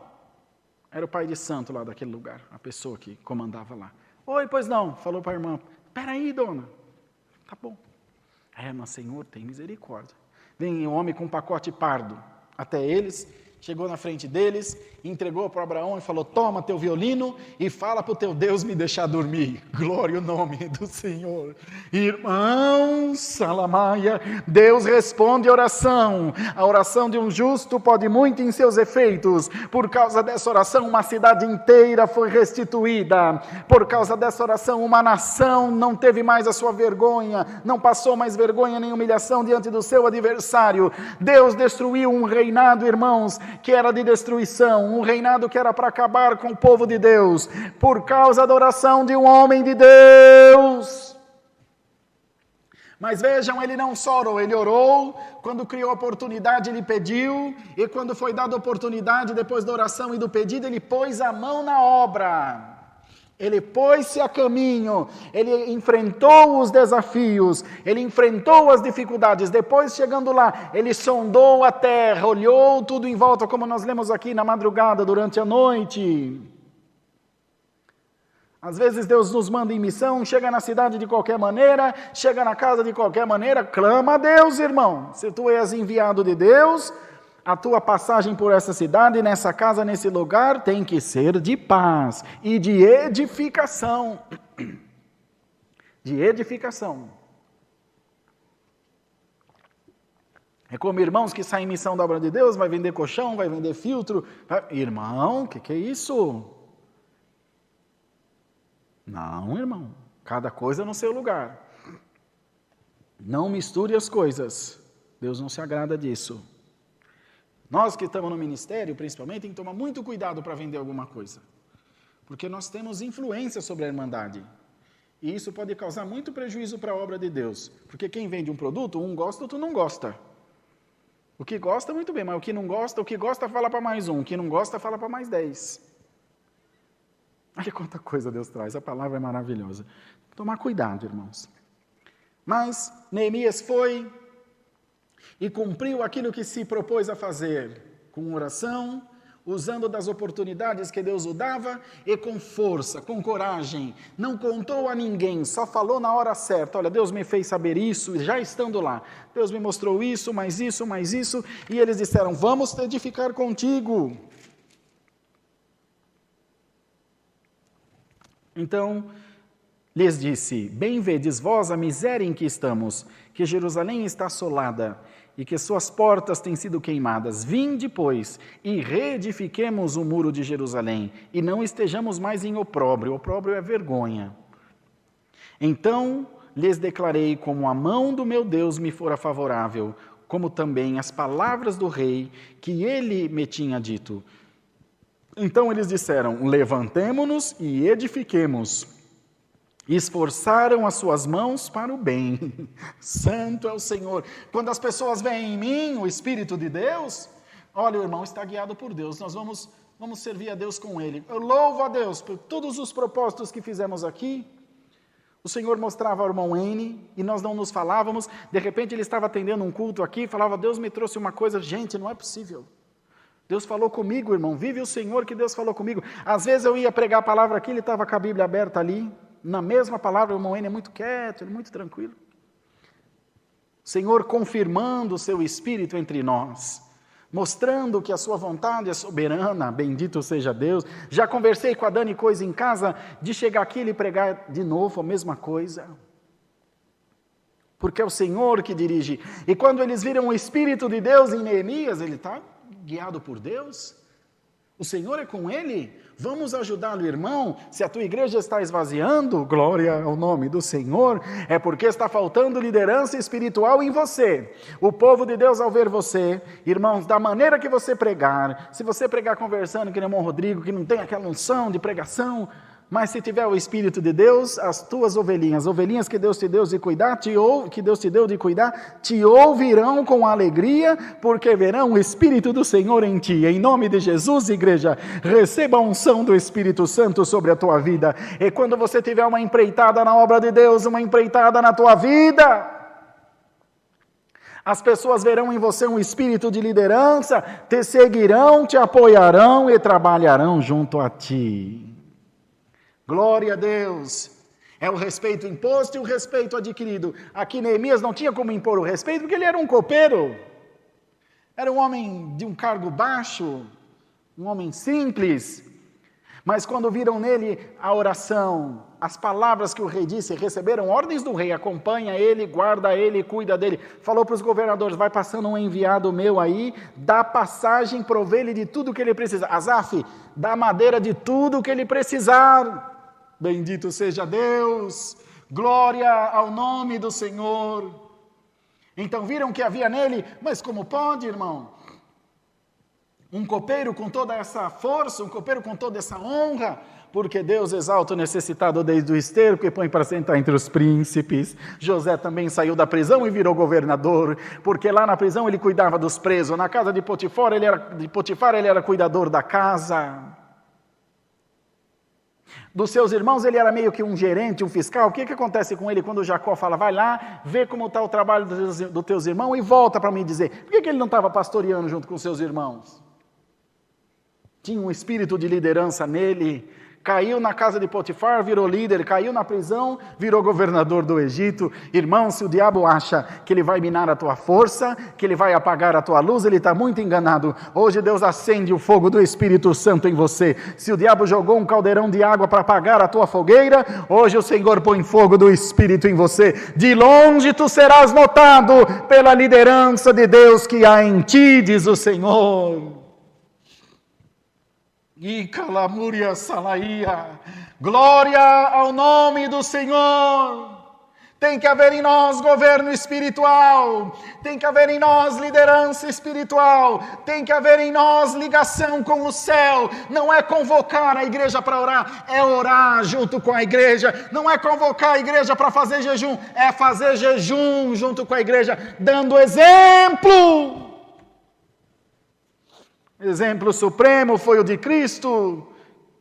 era o pai de santo lá daquele lugar, a pessoa que comandava lá. Oi, pois não, falou para a irmã, peraí dona, tá bom. Aí a irmã, Senhor, tem misericórdia. Vem um homem com um pacote pardo até eles, chegou na frente deles, entregou para Abraão e falou, toma teu violino e fala para o teu Deus me deixar dormir. Glória ao nome do Senhor. Irmãos, salamaia, Deus responde oração. A oração de um justo pode muito em seus efeitos. Por causa dessa oração, uma cidade inteira foi restituída. Por causa dessa oração, uma nação não teve mais a sua vergonha, não passou mais vergonha nem humilhação diante do seu adversário. Deus destruiu um reinado, irmãos, que era de destruição, um reinado que era para acabar com o povo de Deus, por causa da oração de um homem de Deus. Mas vejam, ele não só orou, ele orou, quando criou a oportunidade ele pediu, e quando foi dada a oportunidade, depois da oração e do pedido, ele pôs a mão na obra. Ele pôs-se a caminho, ele enfrentou os desafios, ele enfrentou as dificuldades, depois chegando lá, ele sondou a terra, olhou tudo em volta, como nós lemos aqui na madrugada, durante a noite. Às vezes Deus nos manda em missão, chega na cidade de qualquer maneira, chega na casa de qualquer maneira, clama a Deus, irmão. Se tu és enviado de Deus, a tua passagem por essa cidade, nessa casa, nesse lugar, tem que ser de paz e de edificação. De edificação. É como irmãos que saem em missão da obra de Deus, vai vender colchão, vai vender filtro. Irmão, o que é isso? Não, irmão. Cada coisa no seu lugar. Não misture as coisas. Deus não se agrada disso. Nós que estamos no ministério, principalmente, tem que tomar muito cuidado para vender alguma coisa. Porque nós temos influência sobre a irmandade. E isso pode causar muito prejuízo para a obra de Deus. Porque quem vende um produto, um gosta, outro não gosta. O que gosta, muito bem, mas o que gosta fala para mais um, o que não gosta fala para mais 10. Olha quanta coisa Deus traz, a palavra é maravilhosa. Tomar cuidado, irmãos. Mas Neemias foi e cumpriu aquilo que se propôs a fazer, com oração, usando das oportunidades que Deus o dava e com força, com coragem. Não contou a ninguém, só falou na hora certa. Olha, Deus me fez saber isso, já estando lá. Deus me mostrou isso, mais isso, mais isso. E eles disseram, vamos edificar contigo. Então, lhes disse, bem vedes vós a miséria em que estamos, que Jerusalém está assolada e que suas portas têm sido queimadas. Vinde, pois, e reedifiquemos o muro de Jerusalém, e não estejamos mais em opróbrio. Opróbrio é vergonha. Então lhes declarei como a mão do meu Deus me fora favorável, como também as palavras do rei que ele me tinha dito. Então eles disseram, levantemo-nos e edifiquemos. Esforçaram as suas mãos para o bem. Santo é o Senhor. Quando as pessoas veem em mim o Espírito de Deus, olha, o irmão está guiado por Deus, nós vamos servir a Deus com ele. Eu louvo a Deus por todos os propósitos que fizemos aqui. O Senhor mostrava ao irmão N e nós não nos falávamos. De repente ele estava atendendo um culto aqui, falava, Deus me trouxe uma coisa. Gente, não é possível. Deus falou comigo, irmão, vive o Senhor que Deus falou comigo. Às vezes eu ia pregar a palavra aqui, ele estava com a Bíblia aberta ali, na mesma palavra, o irmão N é muito quieto, ele é muito tranquilo. O Senhor confirmando o seu Espírito entre nós, mostrando que a sua vontade é soberana, bendito seja Deus. Já conversei com a Dani Coisa em casa, de chegar aqui e lhe pregar de novo a mesma coisa. Porque é o Senhor que dirige. E quando eles viram o Espírito de Deus em Neemias, ele está guiado por Deus, o Senhor é com ele, vamos ajudá-lo, irmão. Se a tua igreja está esvaziando, glória ao nome do Senhor, é porque está faltando liderança espiritual em você. O povo de Deus, ao ver você, irmãos, da maneira que você pregar, se você pregar conversando que nem o irmão Rodrigo, que não tem aquela unção de pregação, mas se tiver o Espírito de Deus, as tuas ovelhinhas que Deus te deu de cuidar, te ouvirão com alegria, porque verão o Espírito do Senhor em ti. Em nome de Jesus, igreja, receba a unção do Espírito Santo sobre a tua vida. E quando você tiver uma empreitada na obra de Deus, uma empreitada na tua vida, as pessoas verão em você um espírito de liderança, te seguirão, te apoiarão e trabalharão junto a ti. Glória a Deus, é o respeito imposto e o respeito adquirido. Aqui Neemias não tinha como impor o respeito, porque ele era um copeiro, era um homem de um cargo baixo, um homem simples, mas quando viram nele a oração, as palavras que o rei disse, receberam ordens do rei, acompanha ele, guarda ele, cuida dele, falou para os governadores, vai passando um enviado meu aí, dá passagem, provê ele de tudo que ele precisa. Asaf, dá madeira de tudo que ele precisar. Bendito seja Deus, glória ao nome do Senhor. Então viram que havia nele, mas como pode, irmão? Um copeiro com toda essa força, um copeiro com toda essa honra, porque Deus exalta o necessitado desde o esterco e põe para sentar entre os príncipes. José também saiu da prisão e virou governador, porque lá na prisão ele cuidava dos presos, na casa de Potifar ele era cuidador da casa. Dos seus irmãos ele era meio que um gerente, um fiscal. O que acontece com ele quando Jacó fala, vai lá, vê como está o trabalho dos teus irmãos e volta para me dizer. Por que ele não estava pastoreando junto com seus irmãos? Tinha um espírito de liderança nele, Caiu na casa de Potifar, virou líder. Caiu na prisão, virou governador do Egito. Irmão, se o diabo acha que ele vai minar a tua força, que ele vai apagar a tua luz, ele está muito enganado. Hoje Deus acende o fogo do Espírito Santo em você. Se o diabo jogou um caldeirão de água para apagar a tua fogueira, hoje o Senhor põe fogo do Espírito em você. De longe tu serás notado pela liderança de Deus que há em ti, diz o Senhor. E calamúria salaía, glória ao nome do Senhor. Tem que haver em nós governo espiritual, tem que haver em nós liderança espiritual, tem que haver em nós ligação com o céu. Não é convocar a igreja para orar, é orar junto com a igreja. Não é convocar a igreja para fazer jejum, é fazer jejum junto com a igreja, dando exemplo. Exemplo supremo foi o de Cristo,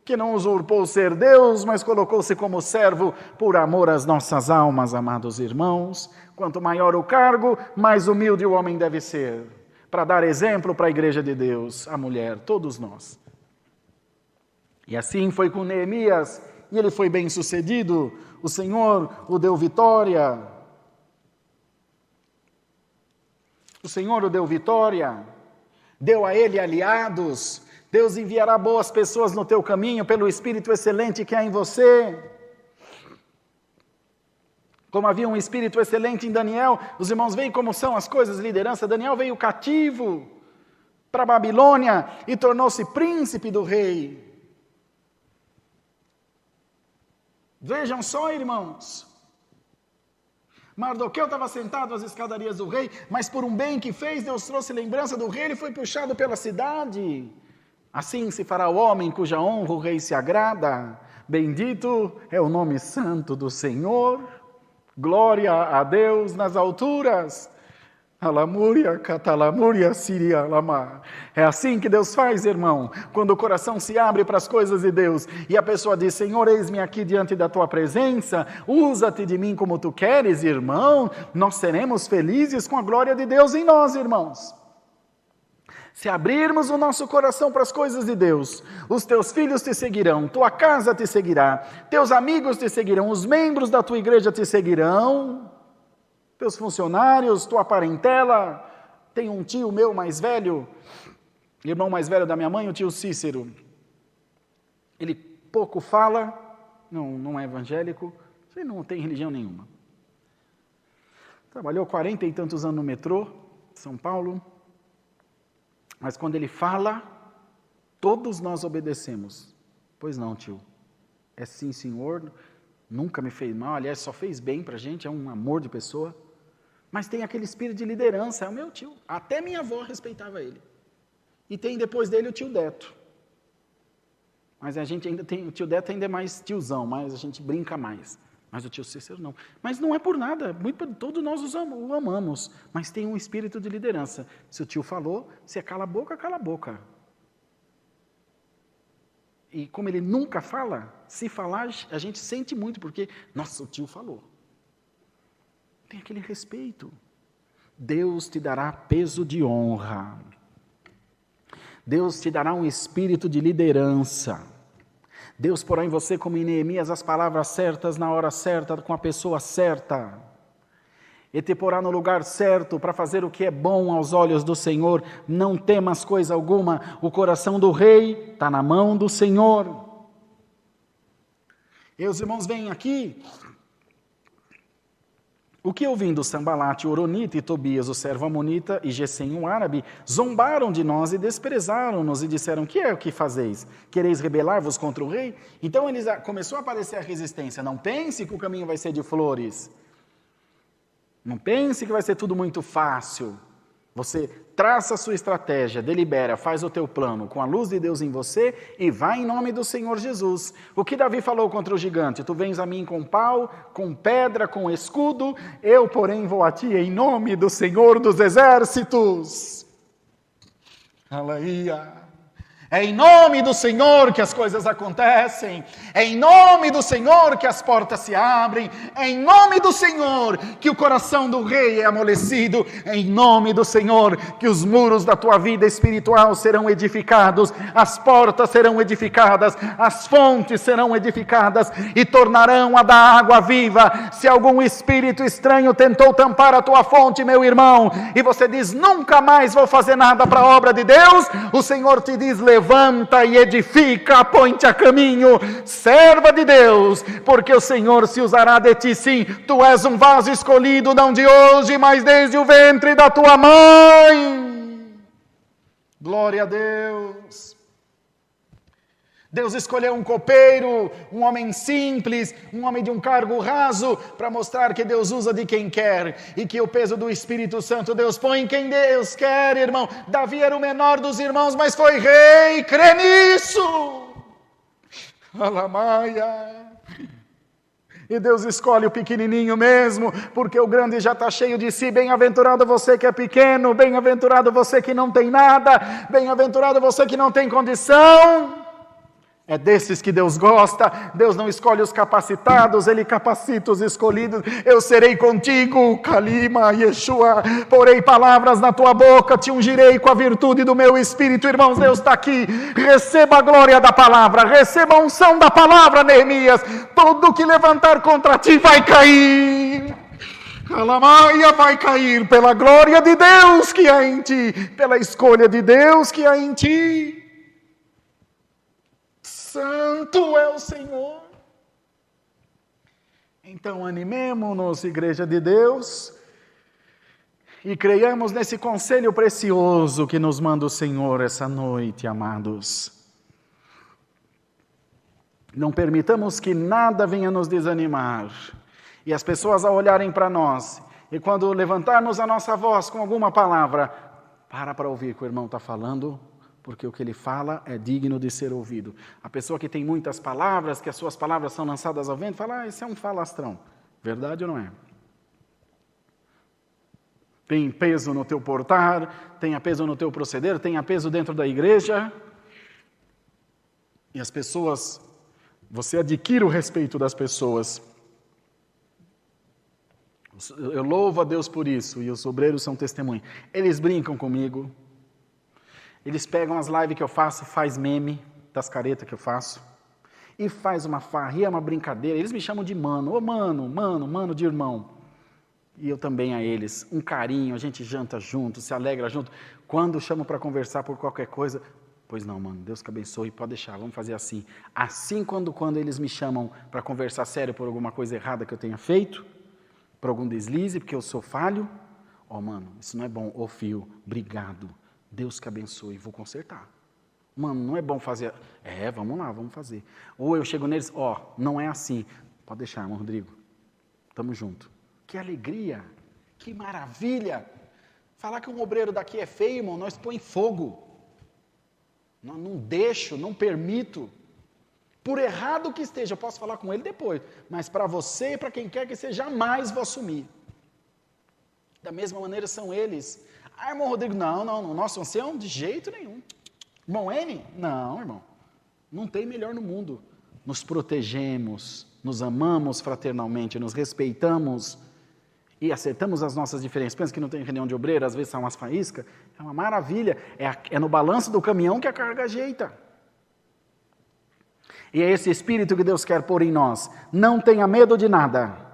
que não usurpou ser Deus, mas colocou-se como servo por amor às nossas almas, amados irmãos. Quanto maior o cargo, mais humilde o homem deve ser, para dar exemplo para a igreja de Deus, a mulher, todos nós. E assim foi com Neemias, e ele foi bem sucedido, o Senhor o deu vitória. O Senhor o deu vitória. Deu a ele aliados. Deus enviará boas pessoas no teu caminho pelo Espírito excelente que há em você. Como havia um Espírito excelente em Daniel, os irmãos veem como são as coisas de liderança. Daniel veio cativo para a Babilônia e tornou-se príncipe do rei. Vejam só, irmãos. Mardoqueu estava sentado às escadarias do rei, mas por um bem que fez, Deus trouxe lembrança do rei, ele foi puxado pela cidade. Assim se fará o homem cuja honra o rei se agrada. Bendito é o nome santo do Senhor. Glória a Deus nas alturas. Alamúria, catalamúria, siria, lama. É assim que Deus faz, irmão, quando o coração se abre para as coisas de Deus, e a pessoa diz, Senhor, eis-me aqui diante da tua presença, usa-te de mim como tu queres, irmão, nós seremos felizes com a glória de Deus em nós, irmãos. Se abrirmos o nosso coração para as coisas de Deus, os teus filhos te seguirão, tua casa te seguirá, teus amigos te seguirão, os membros da tua igreja te seguirão, teus funcionários, tua parentela. Tem um tio meu mais velho, irmão mais velho da minha mãe, o tio Cícero. Ele pouco fala, não é evangélico, ele não tem religião nenhuma. Trabalhou 40 e tantos anos no metrô, São Paulo. Mas quando ele fala, todos nós obedecemos. Pois não, tio. É sim, senhor. Nunca me fez mal, aliás, só fez bem para a gente, é um amor de pessoa. Mas tem aquele espírito de liderança, é o meu tio. Até minha avó respeitava ele. E tem depois dele o tio Deto. Mas a gente ainda tem, o tio Deto ainda é mais tiozão, mas a gente brinca mais. Mas o tio Cícero não. Mas não é por nada, todos nós o amamos. Mas tem um espírito de liderança. Se o tio falou, se cala a boca, cala a boca. E como ele nunca fala, se falar, a gente sente muito, porque, nossa, o tio falou. Tem aquele respeito. Deus te dará peso de honra. Deus te dará um espírito de liderança. Deus porá em você, como em Neemias, as palavras certas, na hora certa, com a pessoa certa. E te porá no lugar certo para fazer o que é bom aos olhos do Senhor. Não temas coisa alguma. O coração do rei está na mão do Senhor. E os irmãos vêm aqui. O que ouvindo Sambalate, o Oronita, e Tobias, o servo amonita, e Gesem, o árabe, zombaram de nós e desprezaram-nos e disseram, que é o que fazeis? Quereis rebelar-vos contra o rei? Então começou a aparecer a resistência. Não pense que o caminho vai ser de flores. Não pense que vai ser tudo muito fácil. Você traça a sua estratégia, delibera, faz o teu plano com a luz de Deus em você e vai em nome do Senhor Jesus. O que Davi falou contra o gigante? Tu vens a mim com pau, com pedra, com escudo, eu, porém, vou a ti em nome do Senhor dos exércitos. Aleluia. É em nome do Senhor que as coisas acontecem. É em nome do Senhor que as portas se abrem. É em nome do Senhor que o coração do rei é amolecido. É em nome do Senhor que os muros da tua vida espiritual serão edificados. As portas serão edificadas. As fontes serão edificadas e tornarão a dar água viva. Se algum espírito estranho tentou tampar a tua fonte, meu irmão, e você diz, nunca mais vou fazer nada para a obra de Deus, o Senhor te diz, levanta e edifica, põe-te a caminho, serva de Deus, porque o Senhor se usará de ti, sim. Tu és um vaso escolhido, não de hoje, mas desde o ventre da tua mãe. Glória a Deus. Deus escolheu um copeiro, um homem simples, um homem de um cargo raso, para mostrar que Deus usa de quem quer, e que o peso do Espírito Santo Deus põe em quem Deus quer, irmão. Davi era o menor dos irmãos, mas foi rei, crê nisso! Alamaia! E Deus escolhe o pequenininho mesmo, porque o grande já está cheio de si. Bem-aventurado você que é pequeno, bem-aventurado você que não tem nada, bem-aventurado você que não tem condição. É desses que Deus gosta. Deus não escolhe os capacitados, Ele capacita os escolhidos. Eu serei contigo, Kalima, Yeshua, porei palavras na tua boca, te ungirei com a virtude do meu Espírito. Irmãos, Deus está aqui, receba a glória da palavra, receba a unção da palavra, Neemias. Tudo que levantar contra ti vai cair. Alamaia vai cair pela glória de Deus que há em ti, pela escolha de Deus que há em ti. Santo é o Senhor. Então animemo-nos, igreja de Deus, e creiamos nesse conselho precioso que nos manda o Senhor essa noite, amados. Não permitamos que nada venha nos desanimar, e as pessoas ao olharem para nós, e quando levantarmos a nossa voz com alguma palavra, para ouvir o que o irmão está falando, porque o que ele fala é digno de ser ouvido. A pessoa que tem muitas palavras, que as suas palavras são lançadas ao vento, fala, esse é um falastrão. Verdade ou não é? Tem peso no teu portar, tem peso no teu proceder, tem peso dentro da igreja. E as pessoas, você adquire o respeito das pessoas. Eu louvo a Deus por isso, e os obreiros são testemunhas. Eles brincam comigo. Eles pegam as lives que eu faço, faz meme das caretas que eu faço, e faz uma farra, e é uma brincadeira. Eles me chamam de mano, mano de irmão. E eu também a eles, um carinho, a gente janta junto, se alegra junto. Quando chamo para conversar por qualquer coisa, pois não, mano, Deus que abençoe, pode deixar, vamos fazer assim. Assim, quando eles me chamam para conversar sério por alguma coisa errada que eu tenha feito, por algum deslize, porque eu sou falho, mano, isso não é bom, filho, obrigado. Deus que abençoe, vou consertar. Mano, não é bom fazer. Vamos lá, vamos fazer. Ou eu chego neles, não é assim. Pode deixar, irmão Rodrigo. Tamo junto. Que alegria, que maravilha. Falar que um obreiro daqui é feio, irmão, nós põe fogo. Não deixo, não permito. Por errado que esteja, eu posso falar com ele depois. Mas para você e para quem quer que seja, jamais vou assumir. Da mesma maneira são eles. Irmão Rodrigo, não, nosso ancião, de jeito nenhum. Irmão N? Não, irmão. Não tem melhor no mundo. Nos protegemos, nos amamos fraternalmente, nos respeitamos e acertamos as nossas diferenças. Pensa que não tem reunião de obreiro, às vezes são umas faíscas. É uma maravilha. É no balanço do caminhão que a carga ajeita. E é esse espírito que Deus quer pôr em nós. Não tenha medo de nada.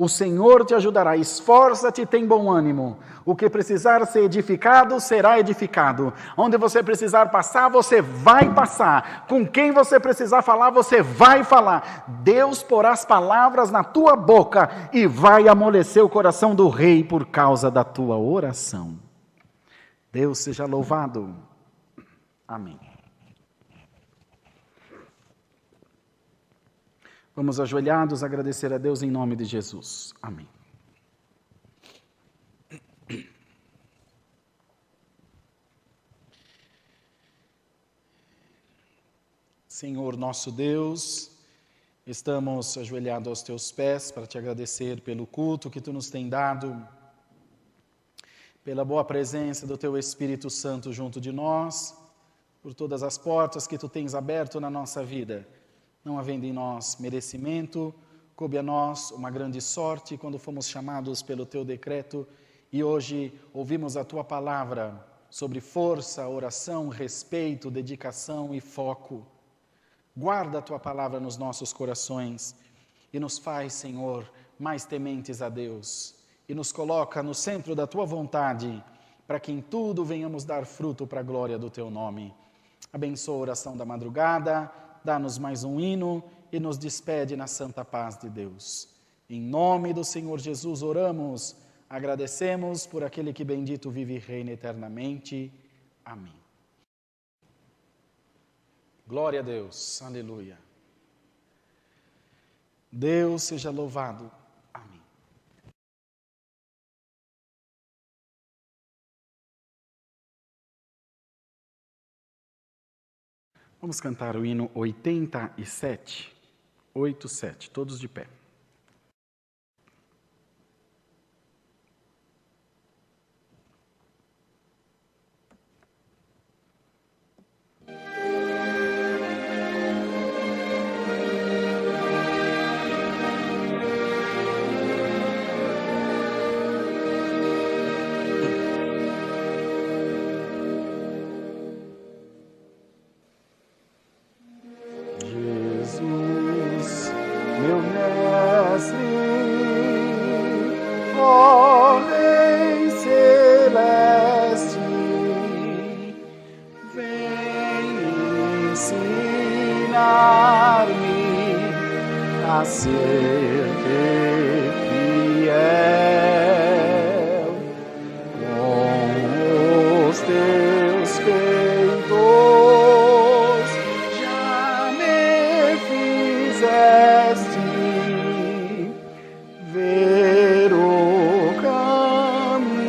O Senhor te ajudará, esforça-te e tem bom ânimo. O que precisar ser edificado, será edificado. Onde você precisar passar, você vai passar. Com quem você precisar falar, você vai falar. Deus porá as palavras na tua boca e vai amolecer o coração do rei por causa da tua oração. Deus seja louvado. Amém. Vamos ajoelhados agradecer a Deus em nome de Jesus. Amém. Senhor nosso Deus, estamos ajoelhados aos teus pés para te agradecer pelo culto que tu nos tem dado, pela boa presença do teu Espírito Santo junto de nós, por todas as portas que Tu tens aberto na nossa vida. Não havendo em nós merecimento, coube a nós uma grande sorte quando fomos chamados pelo Teu decreto e hoje ouvimos a Tua palavra sobre força, oração, respeito, dedicação e foco. Guarda a Tua palavra nos nossos corações e nos faz, Senhor, mais tementes a Deus e nos coloca no centro da Tua vontade, para que em tudo venhamos dar fruto para a glória do Teu nome. Abençoa a oração da madrugada, dá-nos mais um hino e nos despede na santa paz de Deus. Em nome do Senhor Jesus oramos, agradecemos por aquele que bendito vive e reina eternamente. Amém. Glória a Deus, aleluia. Deus seja louvado. Amém. Vamos cantar o hino 87, 87, todos de pé. A ser fiel com os teus feitos, já me fizeste ver o caminho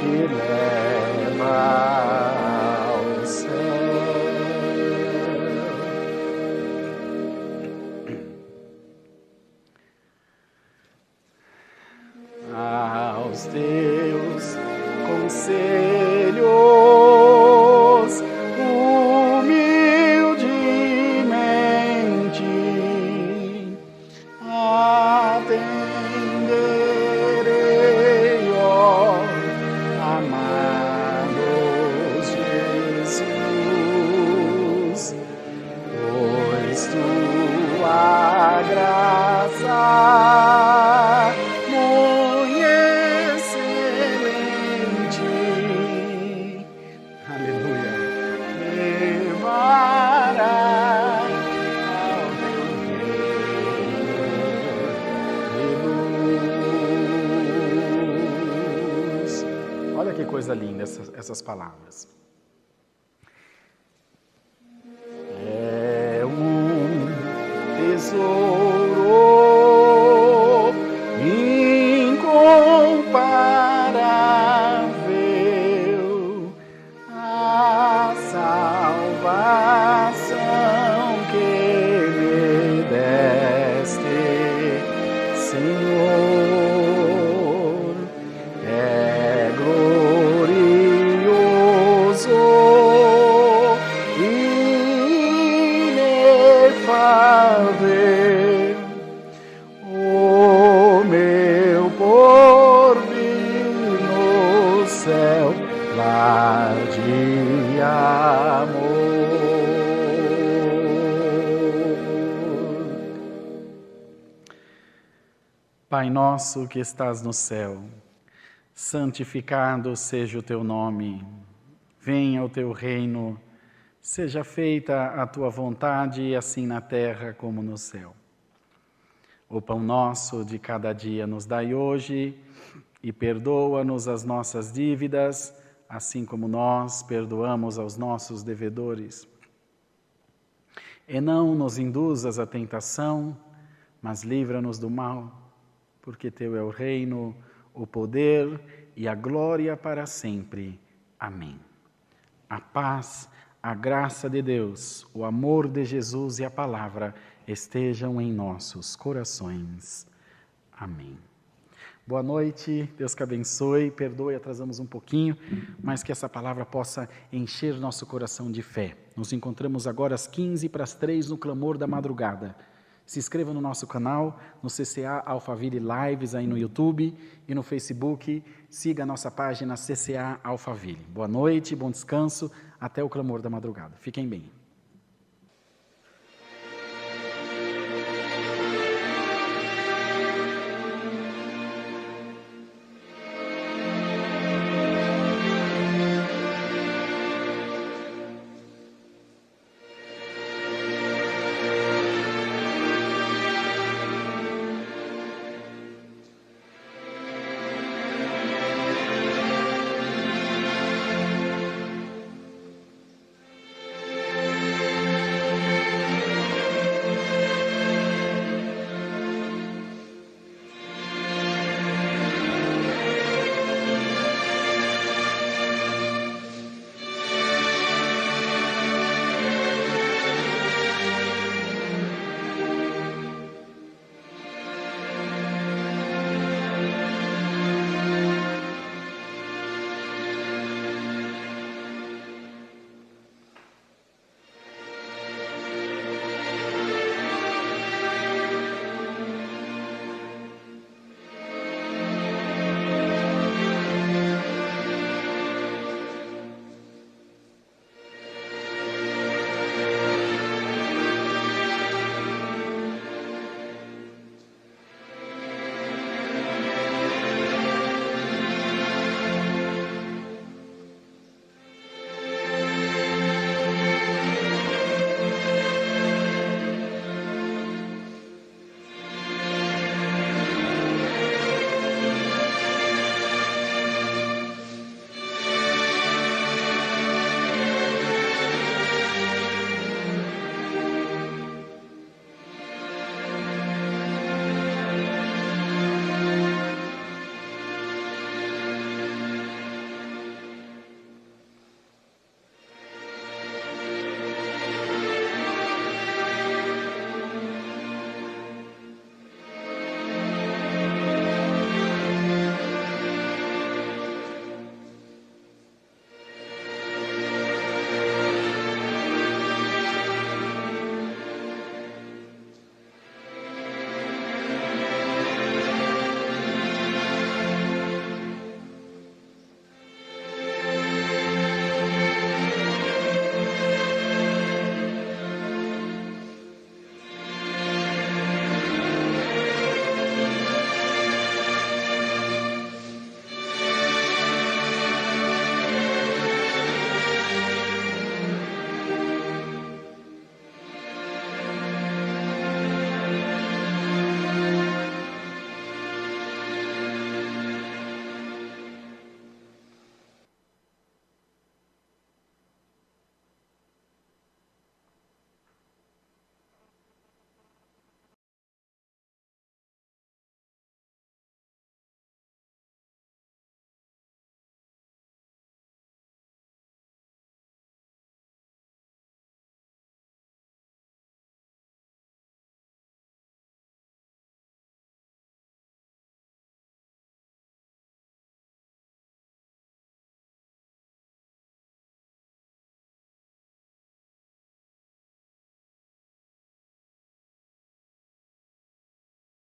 que leva ao céu. Aos teus conselhos, humildemente atenderei, ó amado Jesus, pois tua graça coisa linda essas palavras. É um tesouro incomparável, a salvação que me deste, Senhor. O meu porvir no céu, lar de amor. Pai nosso que estás no céu, santificado seja o teu nome. Venha o teu reino. Seja feita a tua vontade, assim na terra como no céu. O pão nosso de cada dia nos dai hoje, e perdoa-nos as nossas dívidas, assim como nós perdoamos aos nossos devedores. E não nos induzas à tentação, mas livra-nos do mal, porque teu é o reino, o poder e a glória para sempre. Amém. A paz, a graça de Deus, o amor de Jesus e a palavra estejam em nossos corações. Amém. Boa noite, Deus que abençoe, perdoe, atrasamos um pouquinho, mas que essa palavra possa encher nosso coração de fé. Nos encontramos agora às 2:45 no Clamor da Madrugada. Se inscreva no nosso canal, no CCA Alphaville Lives aí no YouTube e no Facebook. Siga a nossa página CCA Alphaville. Boa noite, bom descanso, até o Clamor da Madrugada. Fiquem bem.